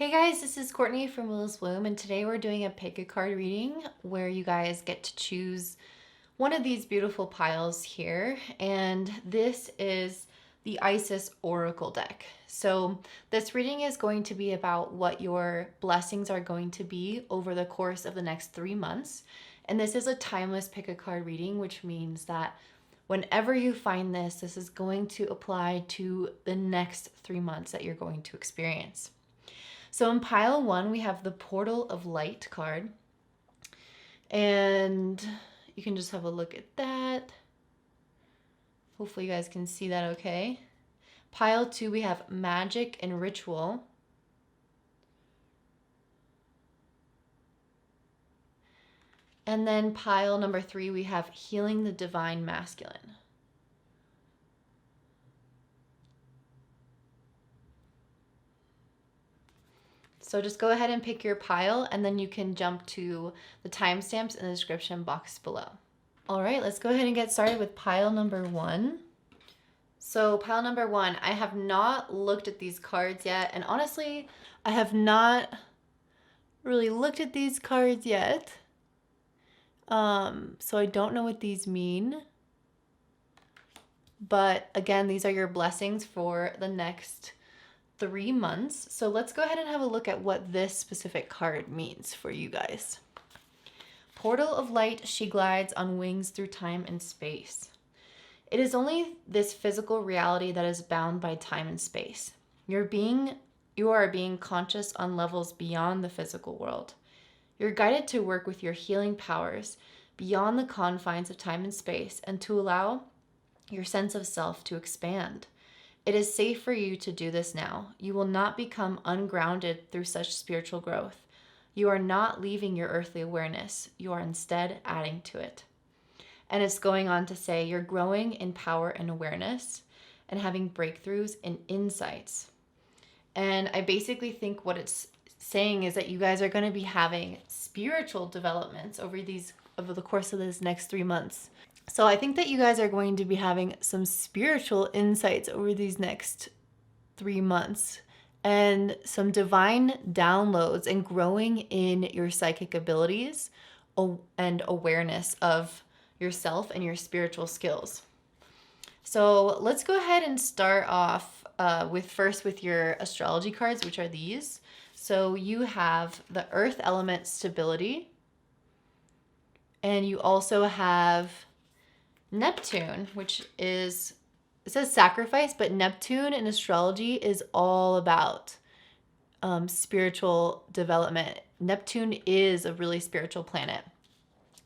Hey guys, this is Courtney from Willis Bloom, and today we're doing a pick a card reading where you guys get to choose one of these beautiful piles here. And this is the Isis Oracle deck. So this reading is going to be about what your blessings are going to be over the course of the next 3 months. And this is a timeless pick a card reading, which means that whenever you find this, this is going to apply to the next 3 months that you're going to experience. So in pile 1, we have the Portal of Light card. And you can just have a look at that. Hopefully you guys can see that okay. Pile 2, we have Magic and Ritual. And then pile number 3, we have Healing the Divine Masculine. So just go ahead and pick your pile, and then you can jump to the timestamps in the description box below. All right, let's go ahead and get started with pile number 1. So pile number 1, I have not looked at these cards yet, and honestly, I have not really looked at these cards yet. So I don't know what these mean. But again, these are your blessings for the next 3 months. So let's go ahead and have a look at what this specific card means for you guys. Portal of Light, she glides on wings through time and space. It is only this physical reality that is bound by time and space. You are being conscious on levels beyond the physical world. You're guided to work with your healing powers beyond the confines of time and space and to allow your sense of self to expand. It is safe for you to do this now. You will not become ungrounded through such spiritual growth. You are not leaving your earthly awareness. You are instead adding to it. And it's going on to say you're growing in power and awareness and having breakthroughs and insights. And I basically think what it's saying is that you guys are going to be having spiritual developments over the course of this next 3 months. So I think that you guys are going to be having some spiritual insights over these next 3 months and some divine downloads and growing in your psychic abilities and awareness of yourself and your spiritual skills. So let's go ahead and start off with your astrology cards, which are these. So you have the Earth element stability, and you also have Neptune, which is, it says sacrifice, but Neptune in astrology is all about spiritual development. Neptune is a really spiritual planet.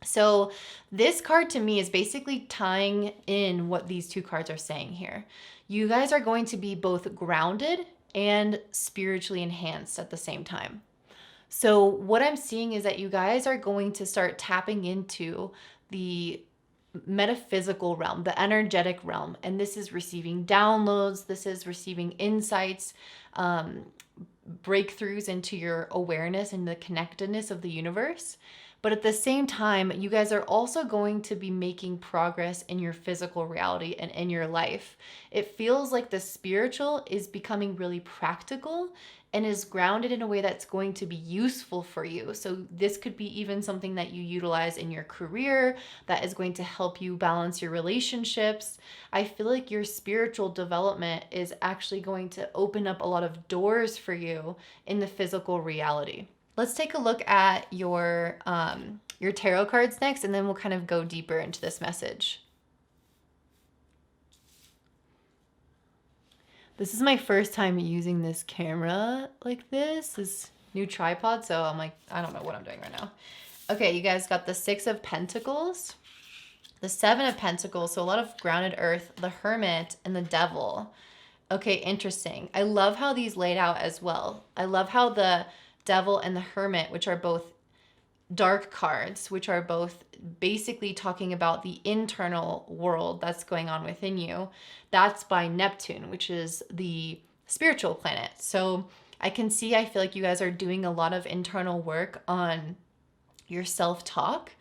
So this card to me is basically tying in what these two cards are saying here. You guys are going to be both grounded and spiritually enhanced at the same time. So what I'm seeing is that you guys are going to start tapping into the metaphysical realm, the energetic realm. And this is receiving downloads. This is receiving insights, breakthroughs into your awareness and the connectedness of the universe. But at the same time, you guys are also going to be making progress in your physical reality and in your life. It feels like the spiritual is becoming really practical and is grounded in a way that's going to be useful for you. So this could be even something that you utilize in your career that is going to help you balance your relationships. I feel like your spiritual development is actually going to open up a lot of doors for you in the physical reality. Let's take a look at your tarot cards next, and then we'll kind of go deeper into this message. This is my first time using this camera like this new tripod, so I'm like, I don't know what I'm doing right now. Okay, you guys got the 6 of Pentacles, the 7 of Pentacles, so a lot of grounded earth, the Hermit, and the Devil. Okay, interesting. I love how these laid out as well. I love how the Devil and the Hermit, which are both dark cards, which are both basically talking about the internal world that's going on within you. That's by Neptune, which is the spiritual planet. So I feel like you guys are doing a lot of internal work on your self-talk.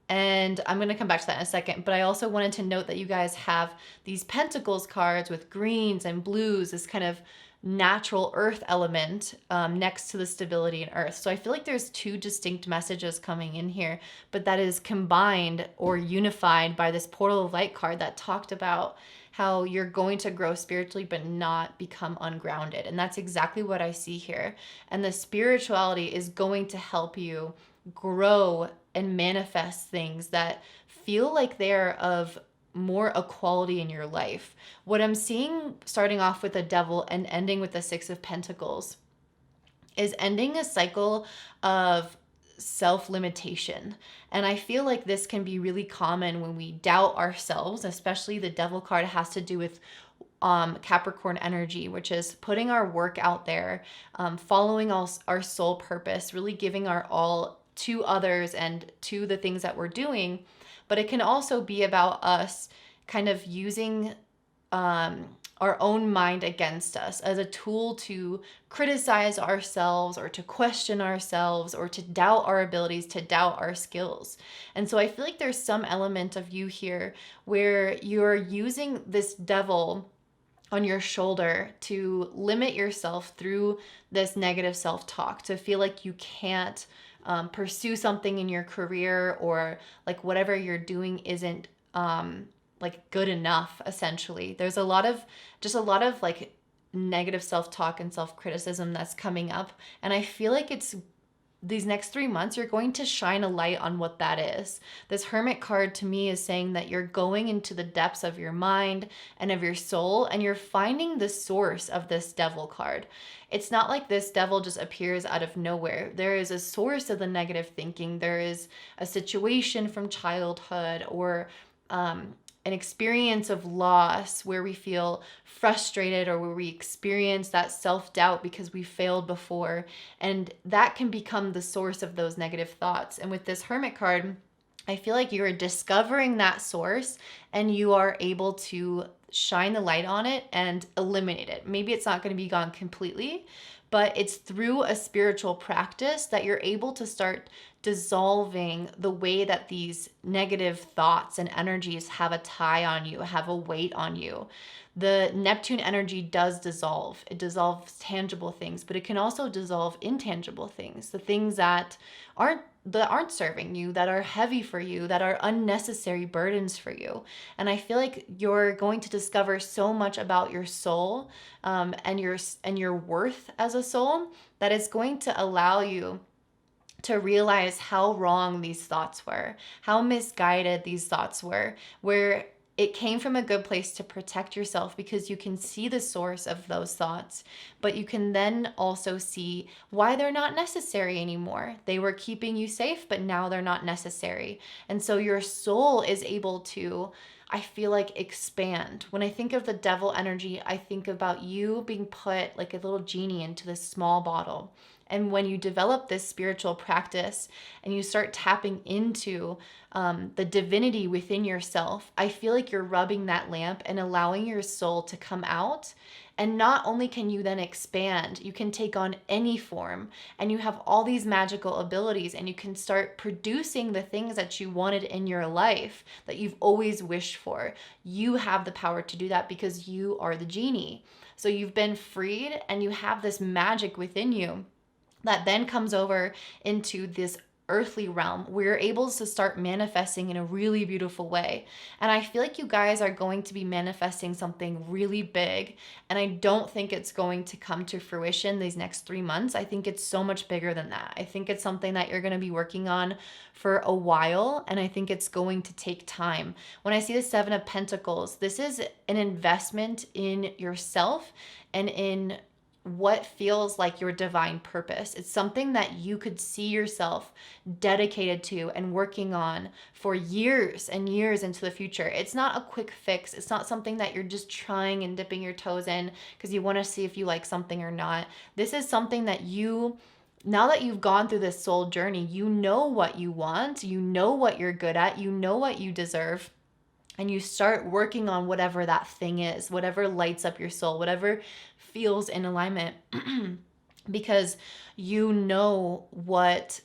And I'm going to come back to that in a second, but I also wanted to note that you guys have these Pentacles cards with greens and blues, this kind of natural earth element next to the stability in earth. So I feel like there's two distinct messages coming in here, but that is combined or unified by this portal of light card that talked about how you're going to grow spiritually but not become ungrounded. And that's exactly what I see here. And the spirituality is going to help you grow and manifest things that feel like they're of more equality in your life. What I'm seeing starting off with the devil and ending with the Six of Pentacles is ending a cycle of self-limitation. And I feel like this can be really common when we doubt ourselves, especially the devil card has to do with Capricorn energy, which is putting our work out there, following our soul purpose, really giving our all to others and to the things that we're doing. But it can also be about us kind of using our own mind against us as a tool to criticize ourselves or to question ourselves or to doubt our abilities, to doubt our skills. And so I feel like there's some element of you here where you're using this devil on your shoulder to limit yourself through this negative self-talk, to feel like you can't pursue something in your career, or like whatever you're doing isn't like good enough. Essentially, there's a lot of like negative self-talk and self-criticism that's coming up, and I feel like it's these next 3 months you're going to shine a light on what that is. This Hermit card to me is saying that you're going into the depths of your mind and of your soul, and you're finding the source of this devil card. It's not like this devil just appears out of nowhere. There is a source of the negative thinking. There is a situation from childhood, or an experience of loss where we feel frustrated, or where we experience that self-doubt because we failed before. And that can become the source of those negative thoughts. And with this Hermit card, I feel like you're discovering that source and you are able to shine the light on it and eliminate it. Maybe it's not going to be gone completely, but it's through a spiritual practice that you're able to start dissolving the way that these negative thoughts and energies have a tie on you, have a weight on you. The Neptune energy does dissolve. It dissolves tangible things, but it can also dissolve intangible things, the things that aren't serving you, that are heavy for you, that are unnecessary burdens for you. And I feel like you're going to discover so much about your soul and your worth as a soul, that it's going to allow you to realize how wrong these thoughts were, how misguided these thoughts were, where it came from a good place to protect yourself because you can see the source of those thoughts, but you can then also see why they're not necessary anymore. They were keeping you safe, but now they're not necessary. And so your soul is able to, I feel like, expand. When I think of the devil energy, I think about you being put like a little genie into this small bottle. And when you develop this spiritual practice and you start tapping into the divinity within yourself, I feel like you're rubbing that lamp and allowing your soul to come out. And not only can you then expand, you can take on any form, and you have all these magical abilities, and you can start producing the things that you wanted in your life that you've always wished for. You have the power to do that because you are the genie. So you've been freed and you have this magic within you that then comes over into this earthly realm where you're able to start manifesting in a really beautiful way. And I feel like you guys are going to be manifesting something really big, and I don't think it's going to come to fruition these next 3 months. I think it's so much bigger than that. I think it's something that you're going to be working on for a while, and I think it's going to take time. When I see the Seven of Pentacles, this is an investment in yourself and in what feels like your divine purpose. It's something that you could see yourself dedicated to and working on for years and years into the future. It's not a quick fix. It's not something that you're just trying and dipping your toes in because you want to see if you like something or not. This is something that now that you've gone through this soul journey, you know what you want, you know what you're good at, you know what you deserve. And you start working on whatever that thing is, whatever lights up your soul, whatever feels in alignment, because you know what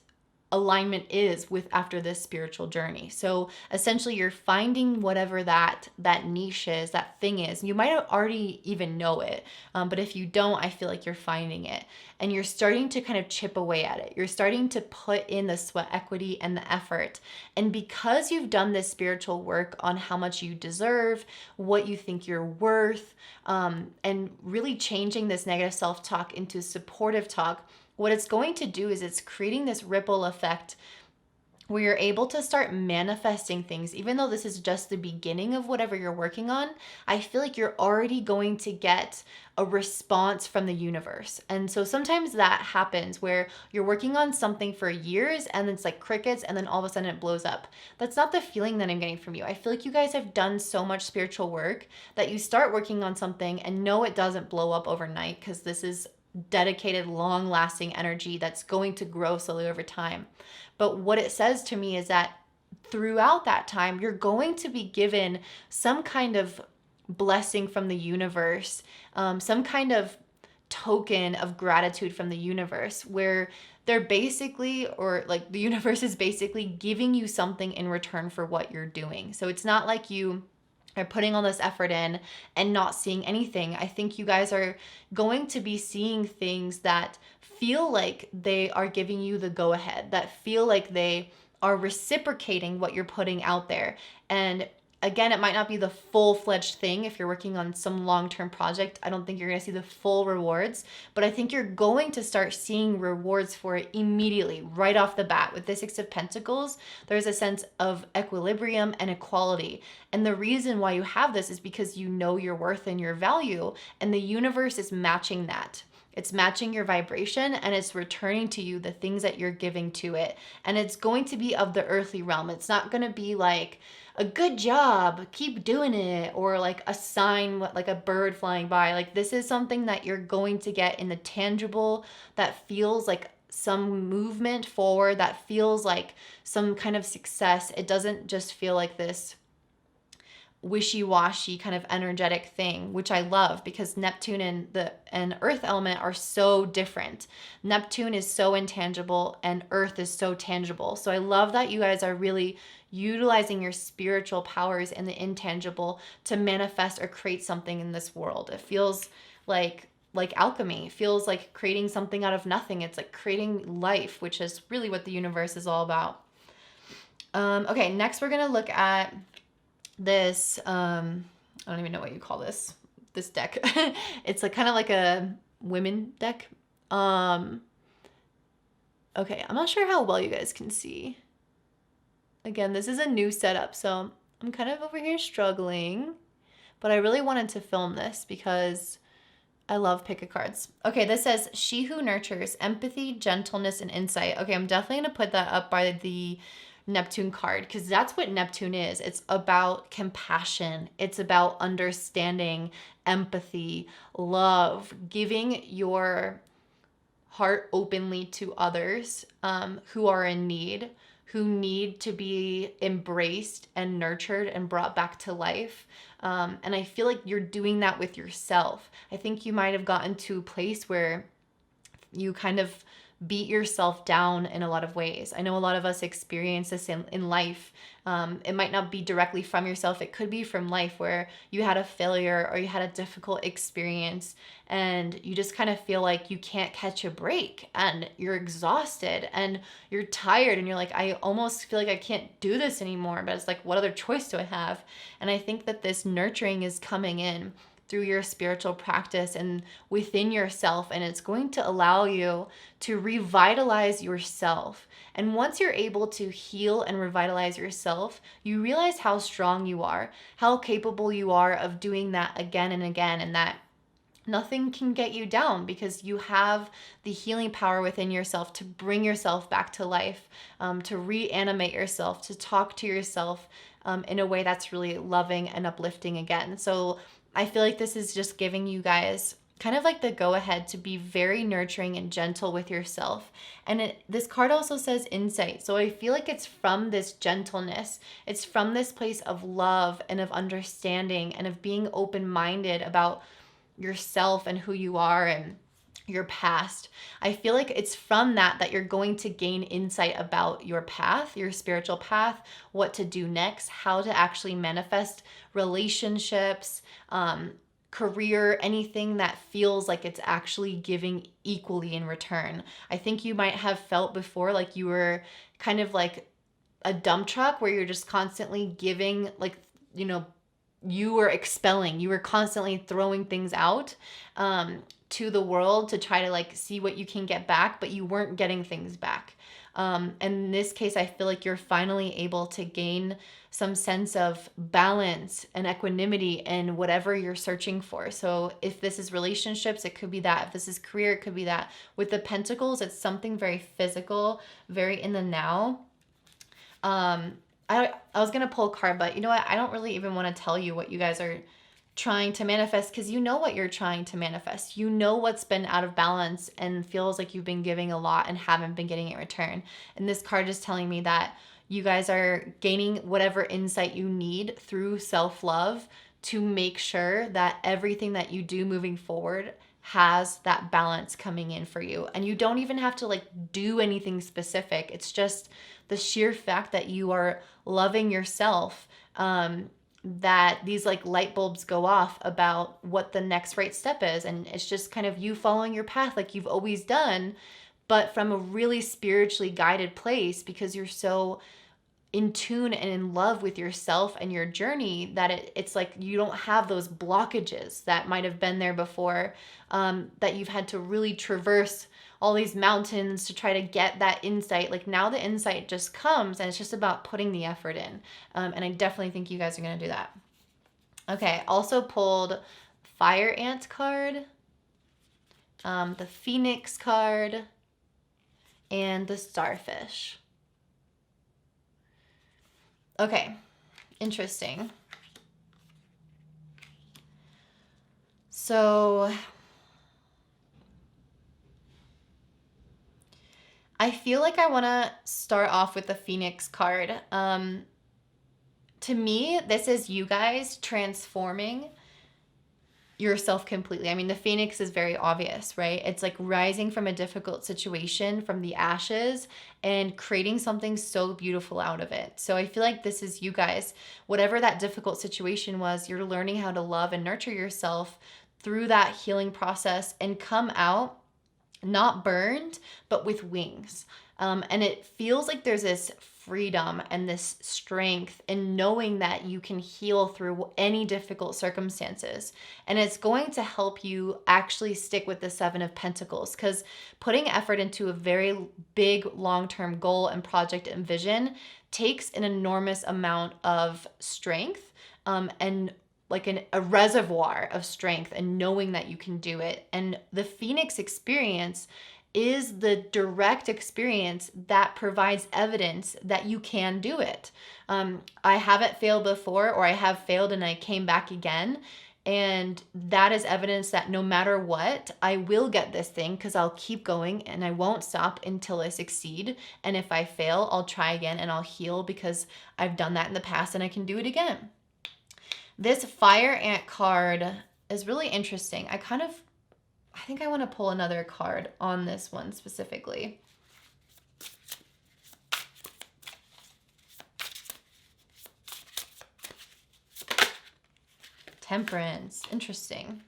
alignment is with after this spiritual journey. So essentially you're finding whatever that niche is, that thing is. You might already even know it, but if you don't, I feel like you're finding it, and you're starting to kind of chip away at it. You're starting to put in the sweat equity and the effort. And because you've done this spiritual work on how much you deserve, what you think you're worth, and really changing this negative self-talk into supportive talk, what it's going to do is it's creating this ripple effect where you're able to start manifesting things. Even though this is just the beginning of whatever you're working on, I feel like you're already going to get a response from the universe. And so sometimes that happens where you're working on something for years and it's like crickets, and then all of a sudden it blows up. That's not the feeling that I'm getting from you. I feel like you guys have done so much spiritual work that you start working on something, and no, it doesn't blow up overnight, because this is dedicated, long-lasting energy that's going to grow slowly over time. But what it says to me is that throughout that time, you're going to be given some kind of blessing from the universe, some kind of token of gratitude from the universe, where they're basically, or like the universe is basically giving you something in return for what you're doing. So it's not like you are putting all this effort in and not seeing anything. I think you guys are going to be seeing things that feel like they are giving you the go ahead, that feel like they are reciprocating what you're putting out there. And again, it might not be the full-fledged thing. If you're working on some long-term project, I don't think you're going to see the full rewards, but I think you're going to start seeing rewards for it immediately, right off the bat. With the Six of Pentacles, there's a sense of equilibrium and equality. And the reason why you have this is because you know your worth and your value, and the universe is matching that. It's matching your vibration, and it's returning to you the things that you're giving to it. And it's going to be of the earthly realm. It's not going to be like a good job, keep doing it, or like a sign, like a bird flying by. Like, this is something that you're going to get in the tangible, that feels like some movement forward, that feels like some kind of success. It doesn't just feel like this wishy-washy kind of energetic thing, which I love, because Neptune and Earth element are so different. Neptune is so intangible and Earth is so tangible. So I love that you guys are really utilizing your spiritual powers and the intangible to manifest or create something in this world. It feels like alchemy. It feels like creating something out of nothing. It's like creating life, which is really what the universe is all about. Okay, next we're gonna look at this, I don't even know what you call this deck. It's like kind of like a women deck. Okay, I'm not sure how well you guys can see. Again, this is a new setup, so I'm kind of over here struggling, but I really wanted to film this because I love pick a cards. Okay, this says, she who nurtures empathy, gentleness, and insight. Okay, I'm definitely gonna put that up by the Neptune card, because that's what Neptune is. It's about compassion. It's about understanding, empathy, love, giving your heart openly to others who are in need, who need to be embraced and nurtured and brought back to life. And I feel like you're doing that with yourself. I think you might have gotten to a place where you kind of beat yourself down in a lot of ways. I know a lot of us experience this in life. It might not be directly from yourself. It could be from life, where you had a failure or you had a difficult experience and you just kind of feel like you can't catch a break, and you're exhausted and you're tired, and you're like, I almost feel like I can't do this anymore. But it's like, what other choice do I have? And I think that this nurturing is coming in through your spiritual practice and within yourself, and it's going to allow you to revitalize yourself. And once you're able to heal and revitalize yourself, you realize how strong you are, how capable you are of doing that again and again, and that nothing can get you down, because you have the healing power within yourself to bring yourself back to life, to reanimate yourself, to talk to yourself in a way that's really loving and uplifting again. So I feel like this is just giving you guys kind of like the go ahead to be very nurturing and gentle with yourself. And this card also says insight. So I feel like it's from this gentleness. It's from this place of love and of understanding and of being open-minded about yourself and who you are. And your past. I feel like it's from that you're going to gain insight about your path, your spiritual path, what to do next, how to actually manifest relationships, career, anything that feels like it's actually giving equally in return. I think you might have felt before like you were kind of like a dump truck where you're just constantly giving, like, you know, you were expelling, you were constantly throwing things out to the world to try to like see what you can get back, but you weren't getting things back. And in this case, I feel like you're finally able to gain some sense of balance and equanimity in whatever you're searching for. So if this is relationships, it could be that. If this is career, it could be that. With the pentacles, it's something very physical, very in the now. I was going to pull a card, but you know what? I don't really even want to tell you what you guys are trying to manifest, because you know what you're trying to manifest. You know what's been out of balance and feels like you've been giving a lot and haven't been getting in return. And this card is telling me that you guys are gaining whatever insight you need through self-love to make sure that everything that you do moving forward has that balance coming in for you. And you don't even have to like do anything specific. It's just the sheer fact that you are loving yourself, that these like light bulbs go off about what the next right step is. And it's just kind of you following your path like you've always done, but from a really spiritually guided place, because you're so in tune and in love with yourself and your journey that it's like you don't have those blockages that might have been there before, that you've had to really traverse all these mountains to try to get that insight. Like now the insight just comes and it's just about putting the effort in. And I definitely think you guys are going to do that. Okay, also pulled Fire Ant card, the Phoenix card, and the Starfish. Okay, interesting. So I feel like I want to start off with the Phoenix card. To me, this is you guys transforming yourself completely. I mean, the Phoenix is very obvious, right? It's like rising from a difficult situation, from the ashes, and creating something so beautiful out of it. So I feel like this is you guys. Whatever that difficult situation was, you're learning how to love and nurture yourself through that healing process and come out not burned, but with wings. And it feels like there's this freedom and this strength in knowing that you can heal through any difficult circumstances. And it's going to help you actually stick with the Seven of Pentacles, because putting effort into a very big long-term goal and project and vision takes an enormous amount of strength, and like a reservoir of strength, and knowing that you can do it. And the Phoenix experience is the direct experience that provides evidence that you can do it. I haven't failed before, or I have failed and I came back again. And that is evidence that no matter what, I will get this thing, because I'll keep going and I won't stop until I succeed. And if I fail, I'll try again and I'll heal, because I've done that in the past and I can do it again. This Fire Ant card is really interesting. I think I want to pull another card on this one specifically. Temperance. Interesting.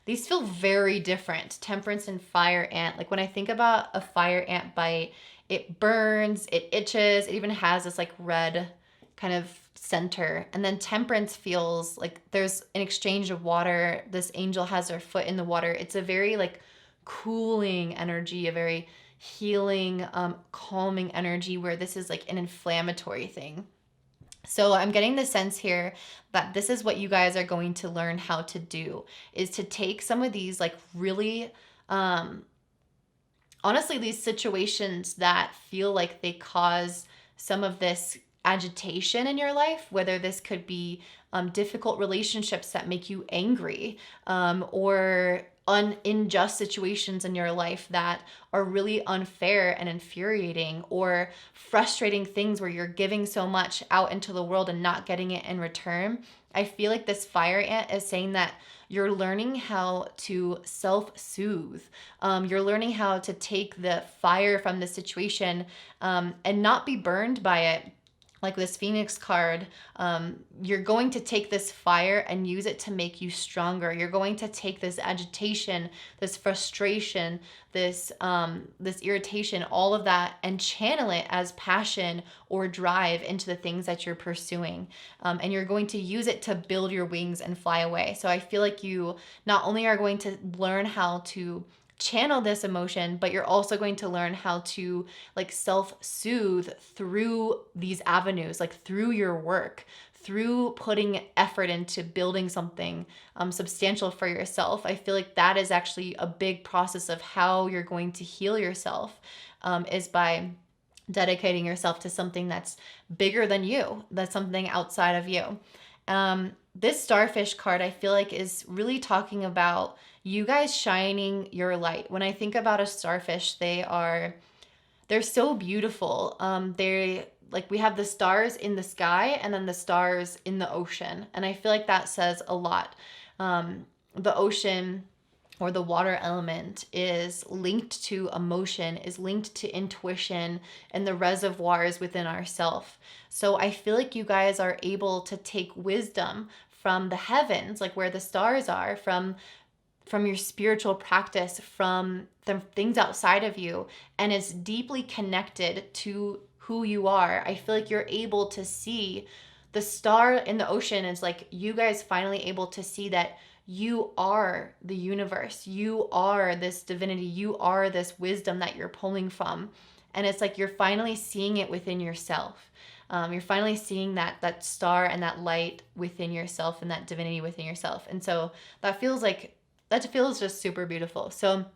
These feel very different. Temperance and Fire Ant. Like when I think about a fire ant bite, it burns, it itches, it even has this like red kind of center. And then Temperance feels like there's an exchange of water. This angel has her foot in the water. It's a very like cooling energy, a very healing, calming energy, where this is like an inflammatory thing. So I'm getting the sense here that this is what you guys are going to learn how to do, is to take some of these like really, honestly, these situations that feel like they cause some of this agitation in your life, whether this could be difficult relationships that make you angry, or unjust situations in your life that are really unfair and infuriating, or frustrating things where you're giving so much out into the world and not getting it in return. I feel like this fire ant is saying that you're learning how to self-soothe. You're learning how to take the fire from the situation and not be burned by it. Like this Phoenix card, you're going to take this fire and use it to make you stronger. You're going to take this agitation, this frustration, this irritation, all of that, and channel it as passion or drive into the things that you're pursuing. And you're going to use it to build your wings and fly away. So I feel like you not only are going to learn how to channel this emotion, but you're also going to learn how to like self-soothe through these avenues, like through your work, through putting effort into building something substantial for yourself. I feel like that is actually a big process of how you're going to heal yourself, is by dedicating yourself to something that's bigger than you, that's something outside of you. This starfish card, I feel like, is really talking about you guys shining your light. When I think about a starfish, they're so beautiful. They like, we have the stars in the sky and then the stars in the ocean. And I feel like that says a lot. The ocean, or the water element, is linked to emotion, is linked to intuition and the reservoirs within ourself. So I feel like you guys are able to take wisdom from the heavens, like where the stars are, from your spiritual practice, from the things outside of you, and it's deeply connected to who you are. I feel like you're able to see the star in the ocean. Is like you guys finally able to see that you are the universe. You are this divinity. You are this wisdom that you're pulling from. And it's like you're finally seeing it within yourself. You're finally seeing that star and that light within yourself and that divinity within yourself. And so that feels just super beautiful. So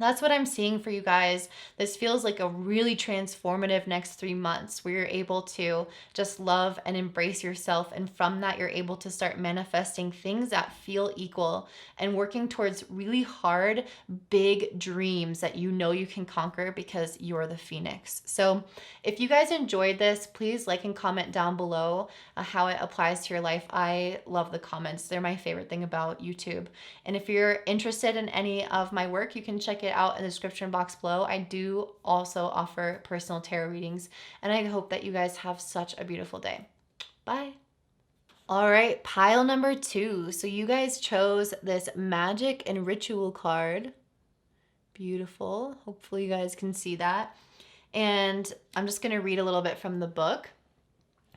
that's what I'm seeing for you guys. This feels like a really transformative next 3 months where you're able to just love and embrace yourself. And from that, you're able to start manifesting things that feel equal and working towards really hard, big dreams that you know you can conquer because you're the Phoenix. So if you guys enjoyed this, please like and comment down below how it applies to your life. I love the comments. They're my favorite thing about YouTube. And if you're interested in any of my work, you can check it out in the description box below. I do also offer personal tarot readings, and I hope that you guys have such a beautiful day. Bye. All right, pile number 2. So you guys chose this magic and ritual card. Beautiful. Hopefully you guys can see that. And I'm just going to read a little bit from the book.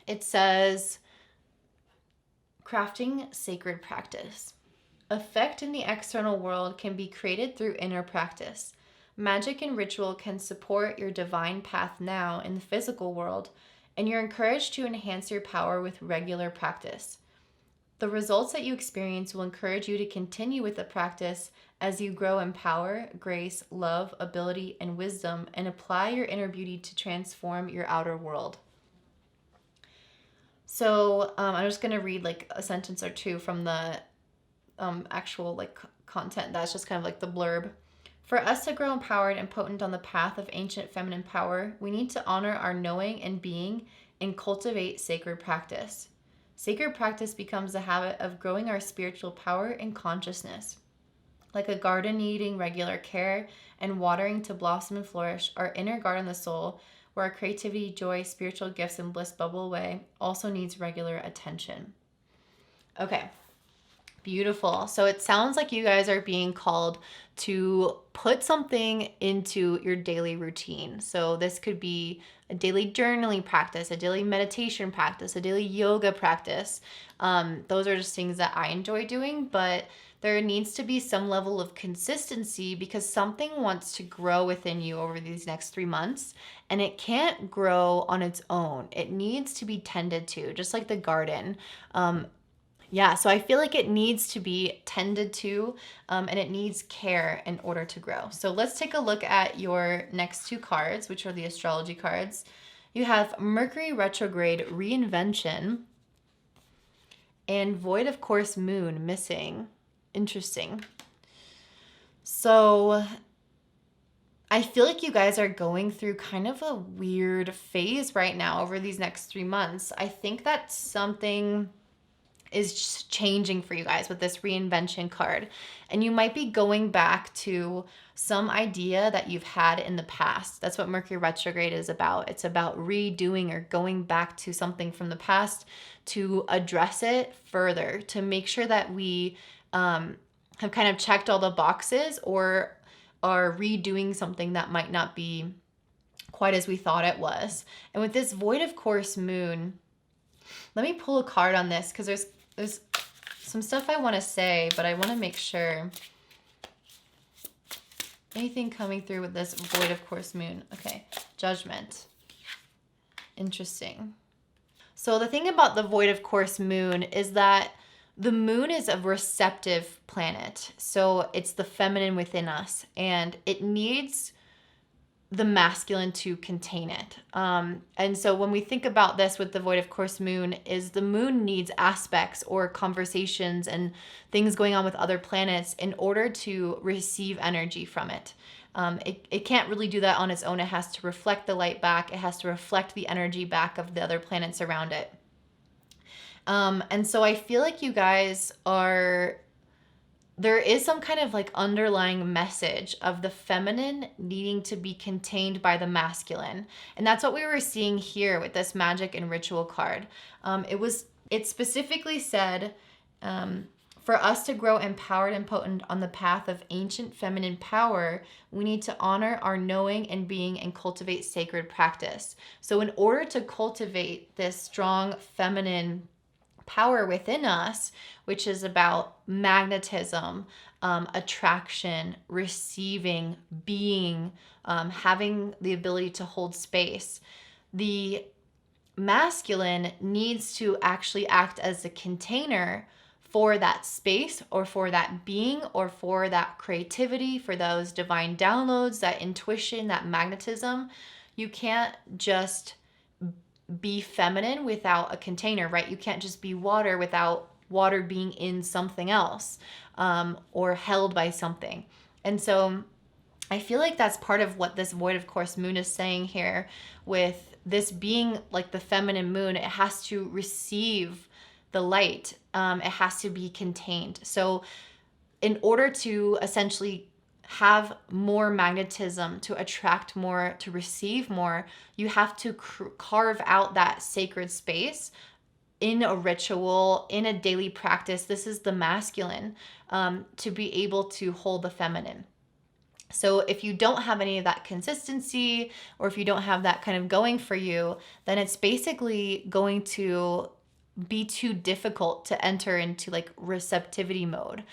It says, crafting sacred practice. Effect in the external world can be created through inner practice. Magic and ritual can support your divine path now in the physical world, and you're encouraged to enhance your power with regular practice. The results that you experience will encourage you to continue with the practice as you grow in power, grace, love, ability, and wisdom, and apply your inner beauty to transform your outer world. So I'm just going to read like a sentence or two from the actual like content. That's just kind of like the blurb. For us to grow empowered and potent on the path of ancient feminine power, we need to honor our knowing and being and cultivate sacred practice. Sacred practice becomes the habit of growing our spiritual power and consciousness. Like a garden needing regular care and watering to blossom and flourish, our inner garden, the soul, where our creativity, joy, spiritual gifts, and bliss bubble away, also needs regular attention. Okay. Beautiful. So it sounds like you guys are being called to put something into your daily routine. So this could be a daily journaling practice, a daily meditation practice, a daily yoga practice. Those are just things that I enjoy doing, but there needs to be some level of consistency because something wants to grow within you over these next 3 months, and it can't grow on its own. It needs to be tended to, just like the garden. So I feel like it needs to be tended to, and it needs care in order to grow. So let's take a look at your next 2 cards, which are the astrology cards. You have Mercury retrograde reinvention and void of course moon missing. Interesting. So I feel like you guys are going through kind of a weird phase right now over these next 3 months. I think that's something is changing for you guys with this reinvention card. And you might be going back to some idea that you've had in the past. That's what Mercury retrograde is about. It's about redoing or going back to something from the past to address it further, to make sure that we have kind of checked all the boxes or are redoing something that might not be quite as we thought it was. And with this void of course moon, let me pull a card on this because there's some stuff I want to say, but I want to make sure. Anything coming through with this void of course moon? Okay, Judgment. Interesting. So the thing about the void of course moon is that the moon is a receptive planet. So it's the feminine within us, and it needs the masculine to contain it. And so when we think about this with the void of course moon, is the moon needs aspects or conversations and things going on with other planets in order to receive energy from it. It can't really do that on its own. It has to reflect the light back. It has to reflect the energy back of the other planets around it. And so I feel like you guys there is some kind of like underlying message of the feminine needing to be contained by the masculine. And that's what we were seeing here with this magic and ritual card. It specifically said, for us to grow empowered and potent on the path of ancient feminine power, we need to honor our knowing and being and cultivate sacred practice. So in order to cultivate this strong feminine power within us, which is about magnetism, attraction, receiving, being, having the ability to hold space, the masculine needs to actually act as a container for that space or for that being or for that creativity, for those divine downloads, that intuition, that magnetism. You can't just be feminine without a container, right? You can't just be water without water being in something else, or held by something. And so I feel like that's part of what this void of course moon is saying here, with this being like the feminine moon. It has to receive the light. It has to be contained. So in order to essentially have more magnetism, to attract more, to receive more, you have to carve out that sacred space in a ritual, in a daily practice. This is the masculine, to be able to hold the feminine. So if you don't have any of that consistency, or if you don't have that kind of going for you, then it's basically going to be too difficult to enter into like receptivity mode.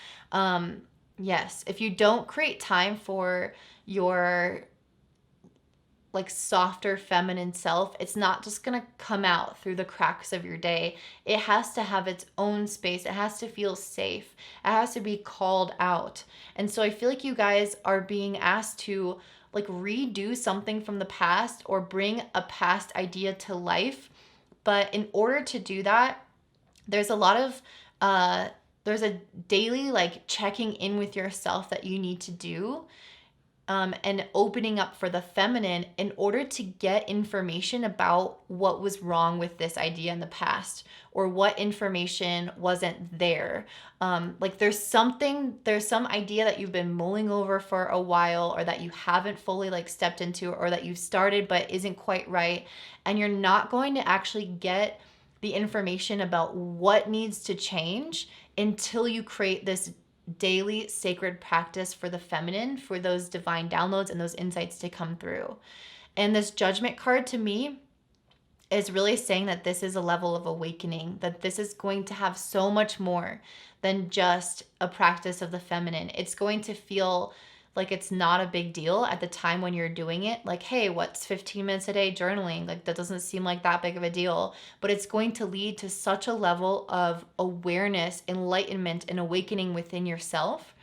Yes, if you don't create time for your like softer feminine self, it's not just gonna come out through the cracks of your day. It has to have its own space. It has to feel safe. It has to be called out. And so I feel like you guys are being asked to like redo something from the past or bring a past idea to life. But in order to do that, there's a lot of there's a daily like checking in with yourself that you need to do, and opening up for the feminine in order to get information about what was wrong with this idea in the past, or what information wasn't there. Like there's some idea that you've been mulling over for a while, or that you haven't fully like stepped into, or that you've started but isn't quite right. And you're not going to actually get the information about what needs to change until you create this daily sacred practice for the feminine, for those divine downloads and those insights to come through. And this Judgment card to me is really saying that this is a level of awakening, that this is going to have so much more than just a practice of the feminine. It's going to feel like it's not a big deal at the time when you're doing it. Like, hey, what's 15 minutes a day journaling? Like, that doesn't seem like that big of a deal. But it's going to lead to such a level of awareness, enlightenment, and awakening within yourself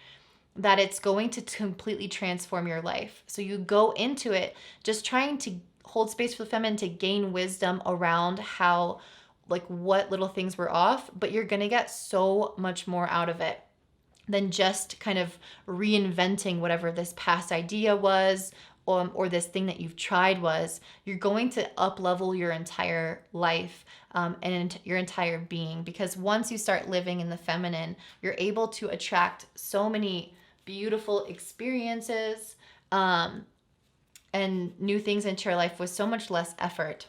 that it's going to completely transform your life. So you go into it just trying to hold space for the feminine, to gain wisdom around how, like, what little things were off, but you're going to get so much more out of it than just kind of reinventing whatever this past idea was, or this thing that you've tried was, you're going to up level your entire life and your entire being. Because once you start living in the feminine, you're able to attract so many beautiful experiences and new things into your life with so much less effort.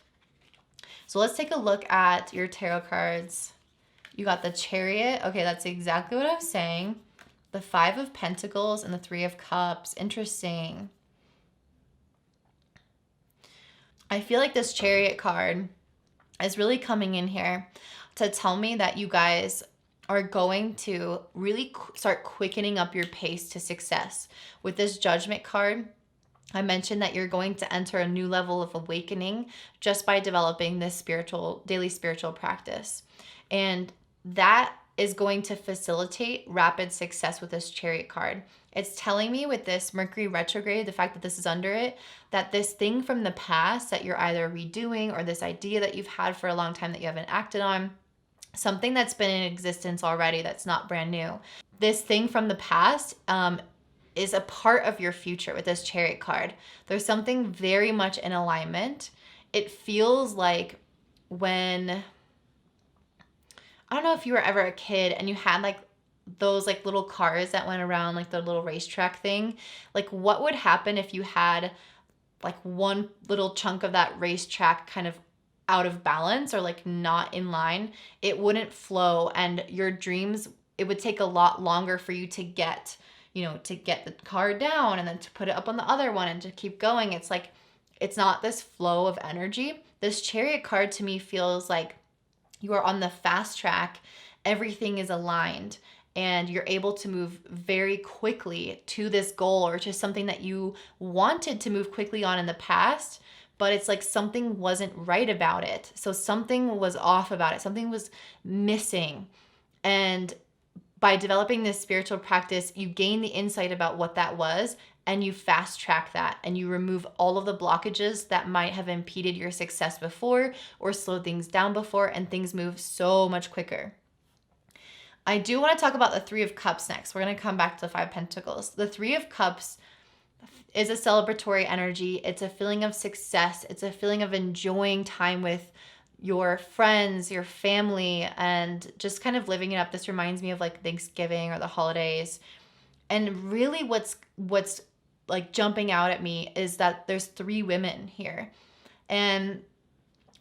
So let's take a look at your tarot cards. You got the Chariot. Okay, that's exactly what I was saying. The Five of Pentacles and the Three of Cups. Interesting. I feel like this Chariot card is really coming in here to tell me that you guys are going to really start quickening up your pace to success. With this Judgment card, I mentioned that you're going to enter a new level of awakening just by developing this daily spiritual practice. And that is going to facilitate rapid success with this Chariot card. It's telling me with this Mercury retrograde, the fact that this is under it, that this thing from the past that you're either redoing, or this idea that you've had for a long time that you haven't acted on, something that's been in existence already that's not brand new. This thing from the past is a part of your future with this Chariot card. There's something very much in alignment. It feels like when, I don't know if you were ever a kid and you had like those like little cars that went around like the little racetrack thing. Like what would happen if you had like one little chunk of that racetrack kind of out of balance or like not in line? It wouldn't flow, and your dreams, it would take a lot longer for you to get, to get the car down and then to put it up on the other one and to keep going. It's like, it's not this flow of energy. This Chariot card to me feels like you are on the fast track. Everything is aligned and you're able to move very quickly to this goal or to something that you wanted to move quickly on in the past, but it's like something wasn't right about it. So something was off about it. Something was missing. And by developing this spiritual practice, you gain the insight about what that was, and you fast track that and you remove all of the blockages that might have impeded your success before or slowed things down before, and things move so much quicker. I do want to talk about the Three of Cups next. We're going to come back to the Five of Pentacles. The Three of Cups is a celebratory energy. It's a feeling of success. It's a feeling of enjoying time with your friends, your family, and just kind of living it up. This reminds me of like Thanksgiving or the holidays. And really what's like jumping out at me is that there's three women here, and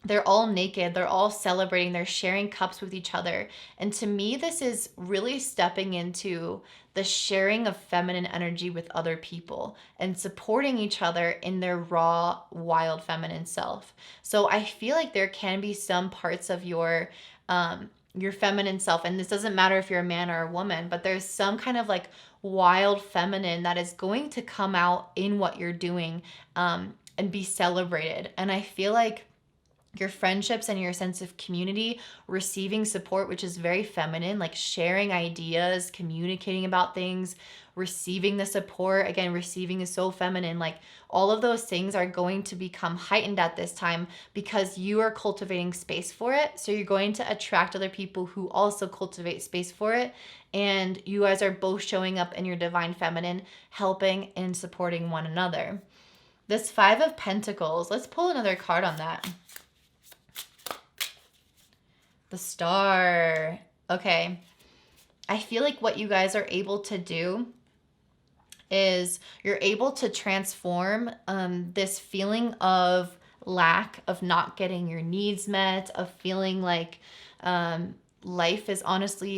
they're all naked. They're all celebrating. They're sharing cups with each other. And to me, this is really stepping into the sharing of feminine energy with other people and supporting each other in their raw, wild feminine self. So I feel like there can be some parts of your feminine self, and this doesn't matter if you're a man or a woman, but there's some kind of like wild feminine that is going to come out in what you're doing and be celebrated. And I feel like your friendships and your sense of community, receiving support, which is very feminine, like sharing ideas, communicating about things, receiving the support. Again, receiving is so feminine. Like all of those things are going to become heightened at this time because you are cultivating space for it. So you're going to attract other people who also cultivate space for it. And you guys are both showing up in your divine feminine, helping and supporting one another. This Five of Pentacles, let's pull another card on that. The Star. Okay. I feel like what you guys are able to do is you're able to transform this feeling of lack, of not getting your needs met, of feeling like life is honestly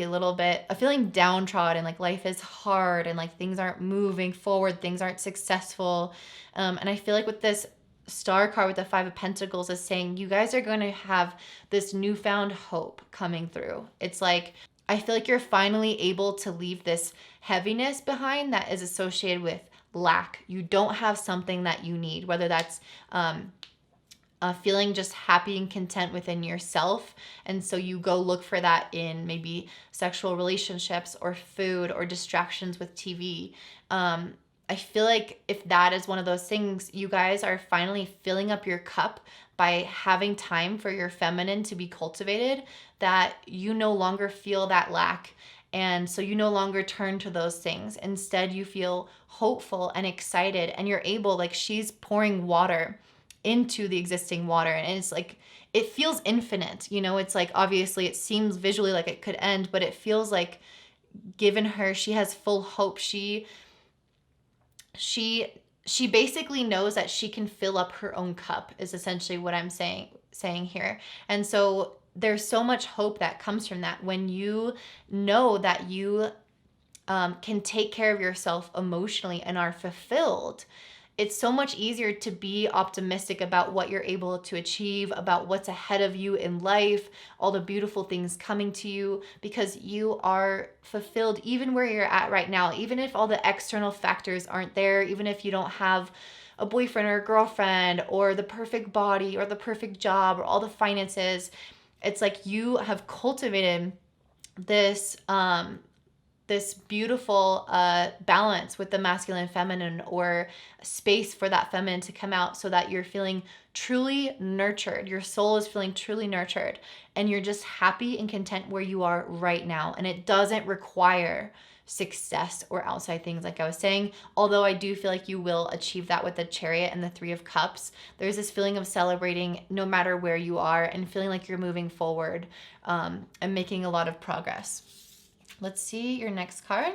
feeling downtrodden, like life is hard and like things aren't moving forward, things aren't successful. And I feel like with this Star card with the Five of Pentacles is saying you guys are going to have this newfound hope coming through. It's like, I feel like you're finally able to leave this heaviness behind that is associated with lack. You don't have something that you need, whether that's feeling just happy and content within yourself. And so you go look for that in maybe sexual relationships or food or distractions with TV. I feel like if that is one of those things, you guys are finally filling up your cup by having time for your feminine to be cultivated, that you no longer feel that lack And so you no longer turn to those things. Instead, you feel hopeful and excited, and you're able, like she's pouring water into the existing water. And it's like, it feels infinite. You know, it's like, obviously it seems visually like it could end, but it feels like given her, she has full hope. She basically knows that she can fill up her own cup, is essentially what I'm saying here. And so there's so much hope that comes from that when you know that you can take care of yourself emotionally and are fulfilled. It's so much easier to be optimistic about what you're able to achieve, about what's ahead of you in life, all the beautiful things coming to you, because you are fulfilled even where you're at right now. Even if all the external factors aren't there, even if you don't have a boyfriend or a girlfriend or the perfect body or the perfect job or all the finances, it's like you have cultivated this this beautiful balance with the masculine and feminine, or space for that feminine to come out, so that you're feeling truly nurtured. Your soul is feeling truly nurtured, and you're just happy and content where you are right now. And it doesn't require success or outside things, like I was saying, although I do feel like you will achieve that with the Chariot and the Three of Cups. There's this feeling of celebrating no matter where you are, and feeling like you're moving forward and making a lot of progress. Let's see your next card.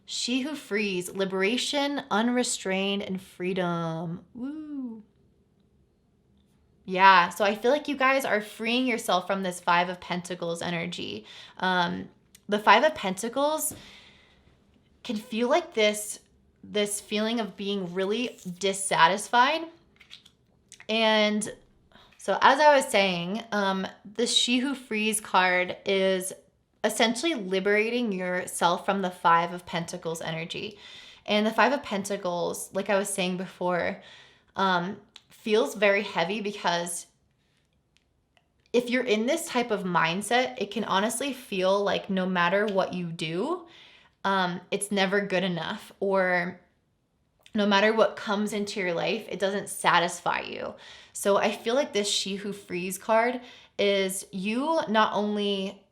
She Who Frees, liberation, unrestrained, and freedom. Woo. Yeah, so I feel like you guys are freeing yourself from this Five of Pentacles energy. The Five of Pentacles can feel like this feeling of being really dissatisfied. And so as I was saying, the She Who Frees card is essentially liberating yourself from the Five of Pentacles energy. And the Five of Pentacles, like I was saying before, feels very heavy, because if you're in this type of mindset, it can honestly feel like no matter what you do, it's never good enough, or no matter what comes into your life, it doesn't satisfy you. So I feel like this She Who Frees card is you not only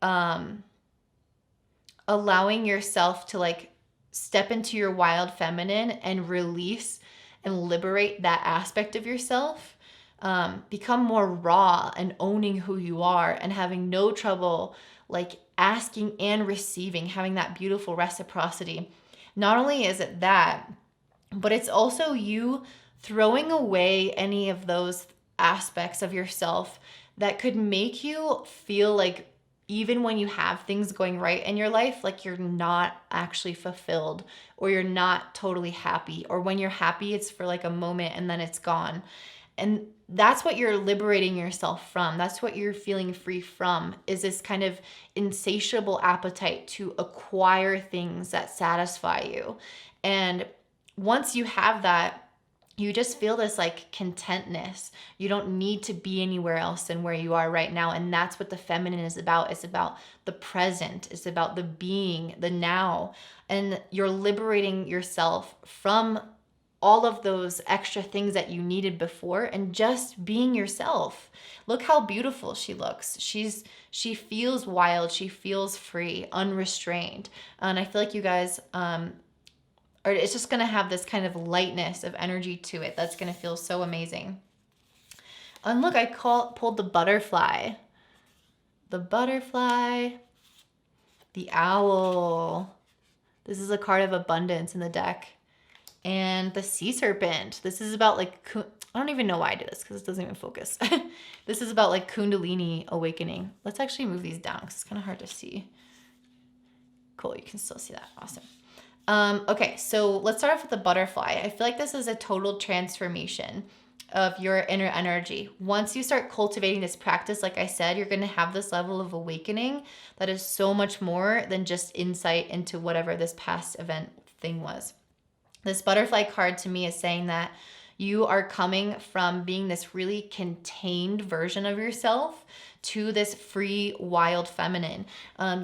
allowing yourself to like step into your wild feminine and release and liberate that aspect of yourself, become more raw and owning who you are, and having no trouble like asking and receiving, having that beautiful reciprocity. Not only is it that, but it's also you throwing away any of those aspects of yourself that could make you feel like, even when you have things going right in your life, like you're not actually fulfilled, or you're not totally happy, or when you're happy, it's for like a moment and then it's gone. And that's what you're liberating yourself from. That's what you're feeling free from, is this kind of insatiable appetite to acquire things that satisfy you. And once you have that, you just feel this like contentness. You don't need to be anywhere else than where you are right now. And that's what the feminine is about. It's about the present. It's about the being, the now. And you're liberating yourself from all of those extra things that you needed before, and just being yourself. Look how beautiful she looks. She feels wild. She feels free, unrestrained. And I feel like you guys, or it's just going to have this kind of lightness of energy to it that's going to feel so amazing. And look, I pulled the butterfly. The butterfly. The owl. This is a card of abundance in the deck. And the sea serpent. This is about like, I don't even know why I did this because it doesn't even focus. This is about like Kundalini awakening. Let's actually move these down because it's kind of hard to see. Cool, you can still see that. Awesome. Okay, so let's start off with the butterfly. I feel like this is a total transformation of your inner energy. Once you start cultivating this practice, like I said, you're going to have this level of awakening that is so much more than just insight into whatever this past event thing was. This butterfly card to me is saying that You are coming from being this really contained version of yourself to this free, wild feminine.